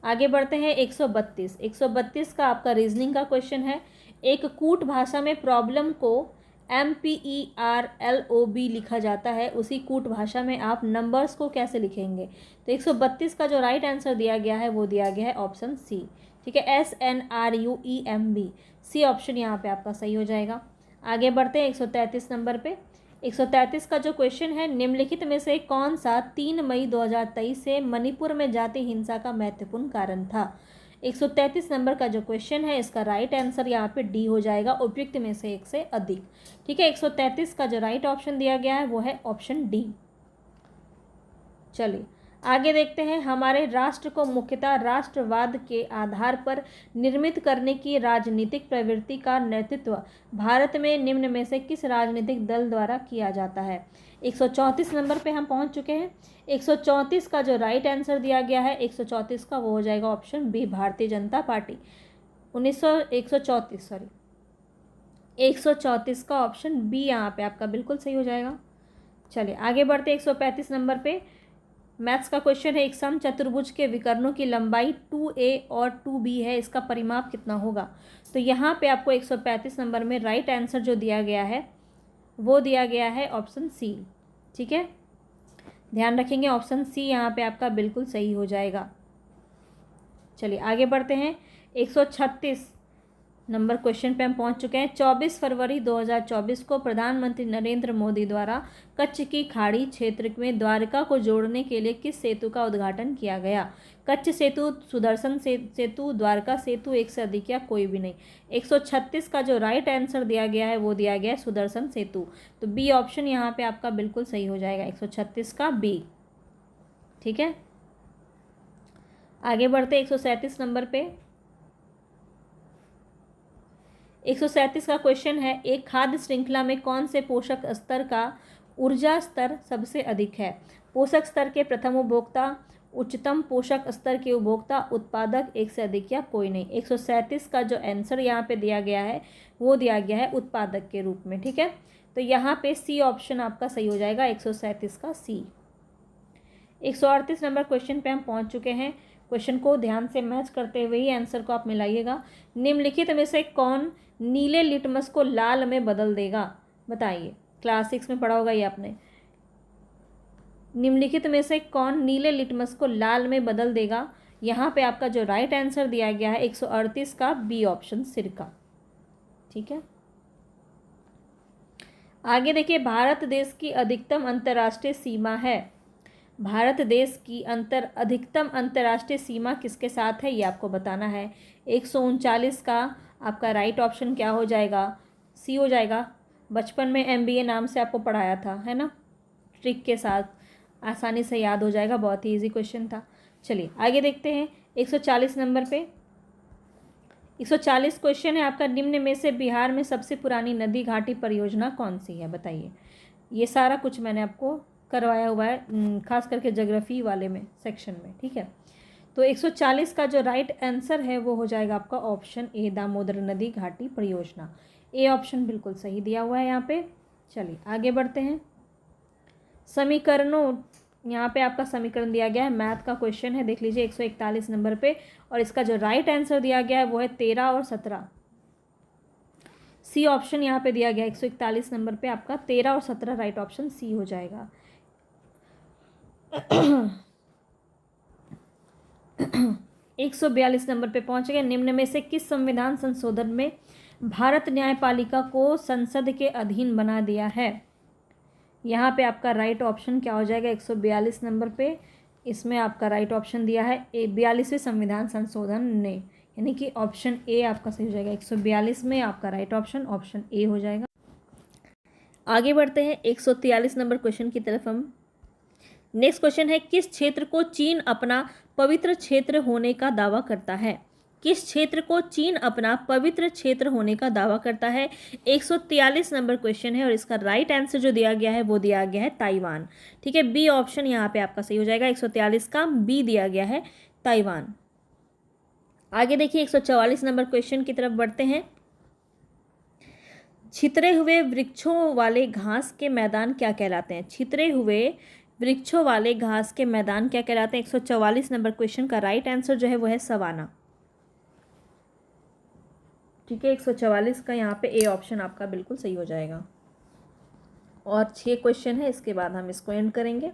आगे बढ़ते हैं 132। 132 का आपका रीजनिंग का क्वेश्चन है। एक कूट भाषा में प्रॉब्लम को MERLOB लिखा जाता है, उसी कूट भाषा में आप नंबर्स को कैसे लिखेंगे। तो 132 का जो राइट आंसर दिया गया है वो दिया गया है ऑप्शन सी, ठीक है, SNRUEMB। सी ऑप्शन यहाँ पे आपका सही हो जाएगा। आगे बढ़ते हैं 133 नंबर पे। 133 का जो क्वेश्चन है, निम्नलिखित में से कौन सा 3 मई 2023 से मणिपुर में जाति हिंसा का महत्वपूर्ण कारण था। 133 नंबर का जो क्वेश्चन है इसका राइट आंसर यहाँ पे डी हो जाएगा, उपयुक्त में से एक से अधिक, ठीक है। 133 का जो राइट ऑप्शन दिया गया है वो है ऑप्शन डी। चलिए आगे देखते हैं। हमारे राष्ट्र को मुख्यतः राष्ट्रवाद के आधार पर निर्मित करने की राजनीतिक प्रवृत्ति का नेतृत्व भारत में निम्न में से किस राजनीतिक दल द्वारा किया जाता है। 134 नंबर पे हम पहुंच चुके हैं। 134 का जो राइट आंसर दिया गया है 134 का वो हो जाएगा option B, Bharatiya Janata party. 134 का ऑप्शन बी यहाँ पे आपका बिल्कुल सही हो जाएगा। चलिए आगे बढ़ते 135 नंबर पे। मैथ्स का क्वेश्चन है, एक समचतुर्भुज के विकर्णों की लंबाई 2a और 2b है, इसका परिमाप कितना होगा। तो यहाँ पे आपको 135 नंबर में राइट आंसर जो दिया गया है वो दिया गया है ऑप्शन सी, ठीक है। ध्यान रखेंगे ऑप्शन सी यहाँ पे आपका बिल्कुल सही हो जाएगा। चलिए आगे बढ़ते हैं। 136 नंबर क्वेश्चन पे हम पहुंच चुके हैं। 24 फरवरी 2024 को प्रधानमंत्री नरेंद्र मोदी द्वारा कच्छ की खाड़ी क्षेत्र में द्वारका को जोड़ने के लिए किस सेतु का उद्घाटन किया गया। कच्छ सेतु, सुदर्शन सेतु, द्वारका सेतु, एक से अधिक या कोई भी नहीं। 136 का जो राइट आंसर दिया गया है वो दिया गया है सुदर्शन सेतु। तो बी ऑप्शन यहाँ पे आपका बिल्कुल सही हो जाएगा, 136 का बी, ठीक है। आगे बढ़ते 137 नंबर पे। 137 का क्वेश्चन है, एक खाद्य श्रृंखला में कौन से पोषक स्तर का ऊर्जा स्तर सबसे अधिक है। पोषक स्तर के प्रथम उपभोक्ता, उच्चतम पोषक स्तर के उपभोक्ता, उत्पादक, एक से अधिक या कोई नहीं। 137 का जो आंसर यहाँ पे दिया गया है वो दिया गया है उत्पादक के रूप में, ठीक है। तो यहाँ पे सी ऑप्शन आपका सही हो जाएगा, 137 का सी। 138 नंबर क्वेश्चन पे हम पहुँच चुके हैं। क्वेश्चन को ध्यान से मैच करते हुए ही आंसर को आप मिलाइएगा। निम्नलिखित में से कौन नीले लिटमस को लाल में बदल देगा, बताइए। क्लास 6 में पढ़ा होगा ये आपने। निम्नलिखित में से कौन नीले लिटमस को लाल में बदल देगा। यहाँ पे आपका जो राइट आंसर दिया गया है 138 का बी ऑप्शन, सिरका, ठीक है। आगे देखिए, भारत देश की अधिकतम अंतर्राष्ट्रीय सीमा है। भारत देश की अधिकतम अंतर्राष्ट्रीय सीमा किसके साथ है ये आपको बताना है। 139 का आपका राइट ऑप्शन क्या हो जाएगा, सी हो जाएगा। बचपन में MBA नाम से आपको पढ़ाया था, है ना, ट्रिक के साथ आसानी से याद हो जाएगा, बहुत ही इजी क्वेश्चन था। चलिए आगे देखते हैं 140 नंबर पे। 140 क्वेश्चन है आपका, निम्न में से बिहार में सबसे पुरानी नदी घाटी परियोजना कौन सी है, बताइए। ये सारा कुछ मैंने आपको करवाया हुआ है, खास करके ज्योग्राफी वाले में सेक्शन में, ठीक है। तो 140 का जो राइट आंसर है वो हो जाएगा आपका ऑप्शन ए, दामोदर नदी घाटी परियोजना। ए ऑप्शन बिल्कुल सही दिया हुआ है यहाँ पे। चलिए आगे बढ़ते हैं। समीकरणों, यहाँ पे आपका समीकरण दिया गया है, मैथ का क्वेश्चन है, देख लीजिए 141 नंबर पे, और इसका जो राइट आंसर दिया गया है वो है 13 और 17। सी ऑप्शन यहाँ पे दिया गया है 141 नंबर पे, आपका 13 और 17 राइट ऑप्शन सी हो जाएगा। 142 नंबर पे पहुंच गए। निम्न में से किस संविधान संशोधन में भारत न्यायपालिका को संसद के अधीन बना दिया है? यहाँ पे आपका राइट ऑप्शन क्या हो जाएगा 142 नंबर पे, इसमें आपका राइट ऑप्शन दिया है 42वें संविधान संशोधन ने, यानी कि ऑप्शन ए आपका सही हो जाएगा। 142 में आपका राइट ऑप्शन ऑप्शन ए हो जाएगा। आगे बढ़ते हैं 143 नंबर क्वेश्चन की तरफ हम। नेक्स्ट क्वेश्चन है, किस क्षेत्र को चीन अपना पवित्र क्षेत्र होने का दावा करता है? किस क्षेत्र को चीन अपना पवित्र क्षेत्र होने का दावा करता है? 143 नंबर क्वेश्चन है, और इसका राइट आंसर जो दिया गया है वो दिया गया है ताइवान, ठीक है। बी ऑप्शन यहाँ पे आपका सही हो जाएगा। 143 का बी दिया गया है, ताइवान। आगे देखिए 144 नंबर क्वेश्चन की तरफ बढ़ते हैं। छितरे हुए वृक्षों वाले घास के मैदान क्या कहलाते हैं? छितरे हुए वृक्षों वाले घास के मैदान क्या कहलाते हैं? 144 नंबर क्वेश्चन का राइट आंसर जो है वो है सवाना, ठीक है। 144 का यहाँ पे ए ऑप्शन आपका बिल्कुल सही हो जाएगा। और 6 क्वेश्चन है, इसके बाद हम इसको एंड करेंगे।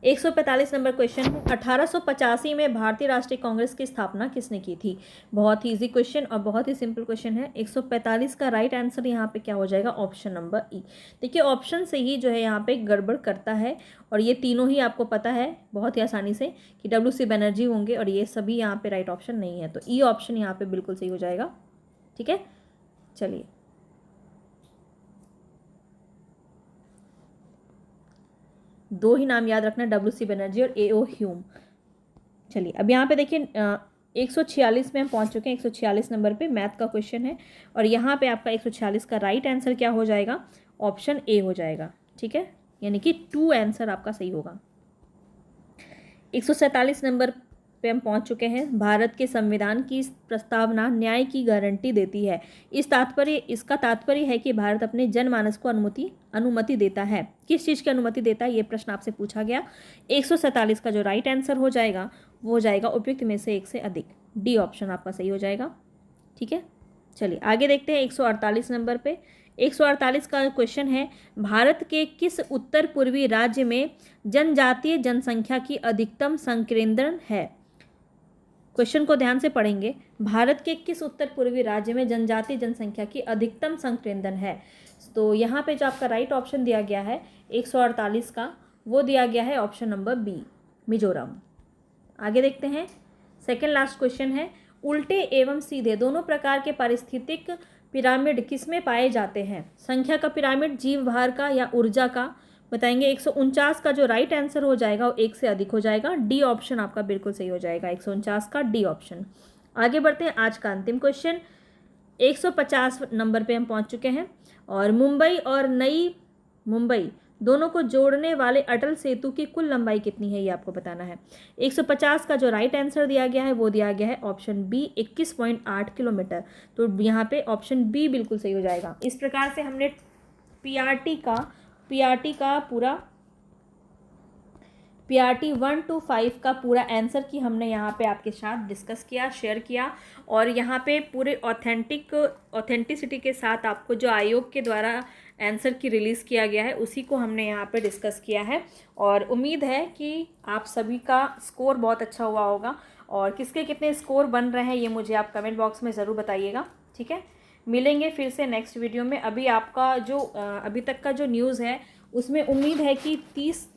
145 नंबर क्वेश्चन है, 1885 में भारतीय राष्ट्रीय कांग्रेस की स्थापना किसने की थी? बहुत ही इजी क्वेश्चन और बहुत ही सिंपल क्वेश्चन है। 145 का राइट आंसर यहाँ पे क्या हो जाएगा? ऑप्शन नंबर ई। देखिए ऑप्शन से ही जो है यहाँ पे गड़बड़ करता है, और ये तीनों ही आपको पता है बहुत ही आसानी से कि WC बनर्जी होंगे, और ये सभी यहाँ पे राइट ऑप्शन नहीं है, तो ई ऑप्शन यहाँ पे बिल्कुल सही हो जाएगा, ठीक है। चलिए दो ही नाम याद रखना, WC बनर्जी और AO ह्यूम। चलिए अब यहाँ पे देखिए 146 में हम पहुँच चुके हैं। 146 नंबर पे मैथ का क्वेश्चन है, और यहाँ पे आपका 146 का राइट आंसर क्या हो जाएगा? ऑप्शन ए हो जाएगा, ठीक है, यानी कि 2 आंसर आपका सही होगा। 147 नंबर पे हम पहुंच चुके हैं। भारत के संविधान की प्रस्तावना न्याय की गारंटी देती है। इसका तात्पर्य है कि भारत अपने जनमानस को अनुमति देता है। किस चीज़ की अनुमति देता है, ये प्रश्न आपसे पूछा गया। 147 का जो राइट आंसर हो जाएगा वो हो जाएगा उपयुक्त में से एक से अधिक, डी ऑप्शन आपका सही हो जाएगा, ठीक है। चलिए आगे देखते हैं 148 नंबर पे। 148 का क्वेश्चन है, भारत के किस उत्तर पूर्वी राज्य में जनजातीय जनसंख्या की अधिकतम संकेंद्रण है? क्वेश्चन को ध्यान से पढ़ेंगे। भारत के किस उत्तर पूर्वी राज्य में जनजातीय जनसंख्या की अधिकतम संकेंद्रण है? तो यहाँ पे जो आपका राइट ऑप्शन दिया गया है 148 का, वो दिया गया है ऑप्शन नंबर बी, मिजोरम। आगे देखते हैं, सेकेंड लास्ट क्वेश्चन है, उल्टे एवं सीधे दोनों प्रकार के पारिस्थितिक पिरामिड किसमें पाए जाते हैं? संख्या का पिरामिड, जीव भार का, या ऊर्जा का? बताएंगे। 149 का जो राइट आंसर हो जाएगा वो एक से अधिक हो जाएगा, डी ऑप्शन आपका बिल्कुल सही हो जाएगा, 149 का डी ऑप्शन। आगे बढ़ते हैं, आज का अंतिम क्वेश्चन 150 नंबर पे हम पहुंच चुके हैं, और मुंबई और नई मुंबई दोनों को जोड़ने वाले अटल सेतु की कुल लंबाई कितनी है, ये आपको बताना है। 150 का जो राइट आंसर दिया गया है वो दिया गया है ऑप्शन बी, 21.8 किलोमीटर। तो यहाँ पे ऑप्शन बी बिल्कुल सही हो जाएगा। इस प्रकार से हमने PRT 1 to 5 का पूरा आंसर की हमने यहाँ पे आपके साथ डिस्कस किया, शेयर किया, और यहाँ पे पूरे ऑथेंटिसिटी के साथ आपको जो आयोग के द्वारा आंसर की रिलीज़ किया गया है उसी को हमने यहाँ पे डिस्कस किया है। और उम्मीद है कि आप सभी का स्कोर बहुत अच्छा हुआ होगा, और किसके कितने स्कोर बन रहे हैं ये मुझे आप कमेंट बॉक्स में ज़रूर बताइएगा, ठीक है। मिलेंगे फिर से नेक्स्ट वीडियो में। अभी आपका जो अभी तक का जो न्यूज़ है उसमें उम्मीद है कि 30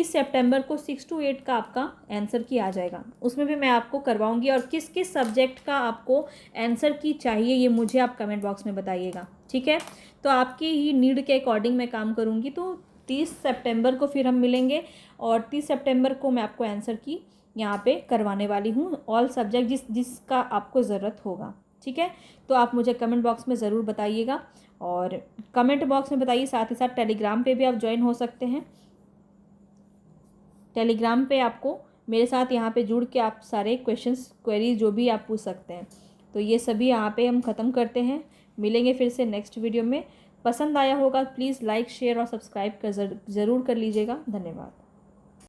सितंबर को 6 to 8 का आपका आंसर की आ जाएगा, उसमें भी मैं आपको करवाऊंगी, और किस किस सब्जेक्ट का आपको आंसर की चाहिए ये मुझे आप कमेंट बॉक्स में बताइएगा, ठीक है। तो आपकी ही नीड के अकॉर्डिंग मैं काम करूंगी। तो 30 सितंबर को फिर हम मिलेंगे, और 30 सितंबर को मैं आपको आंसर की यहाँ पे करवाने वाली हूँ, ऑल सब्जेक्ट जिसका आपको ज़रूरत होगा। ठीक है, तो आप मुझे कमेंट बॉक्स में ज़रूर बताइएगा, और कमेंट बॉक्स में बताइए, साथ ही साथ टेलीग्राम पे भी आप ज्वाइन हो सकते हैं। टेलीग्राम पे आपको मेरे साथ यहाँ पे जुड़ के आप सारे क्वेश्चंस क्वेरीज जो भी आप पूछ सकते हैं। तो ये सभी यहाँ पे हम ख़त्म करते हैं, मिलेंगे फिर से नेक्स्ट वीडियो में। पसंद आया होगा प्लीज़ लाइक शेयर और सब्सक्राइब कर ज़रूर कर लीजिएगा। धन्यवाद।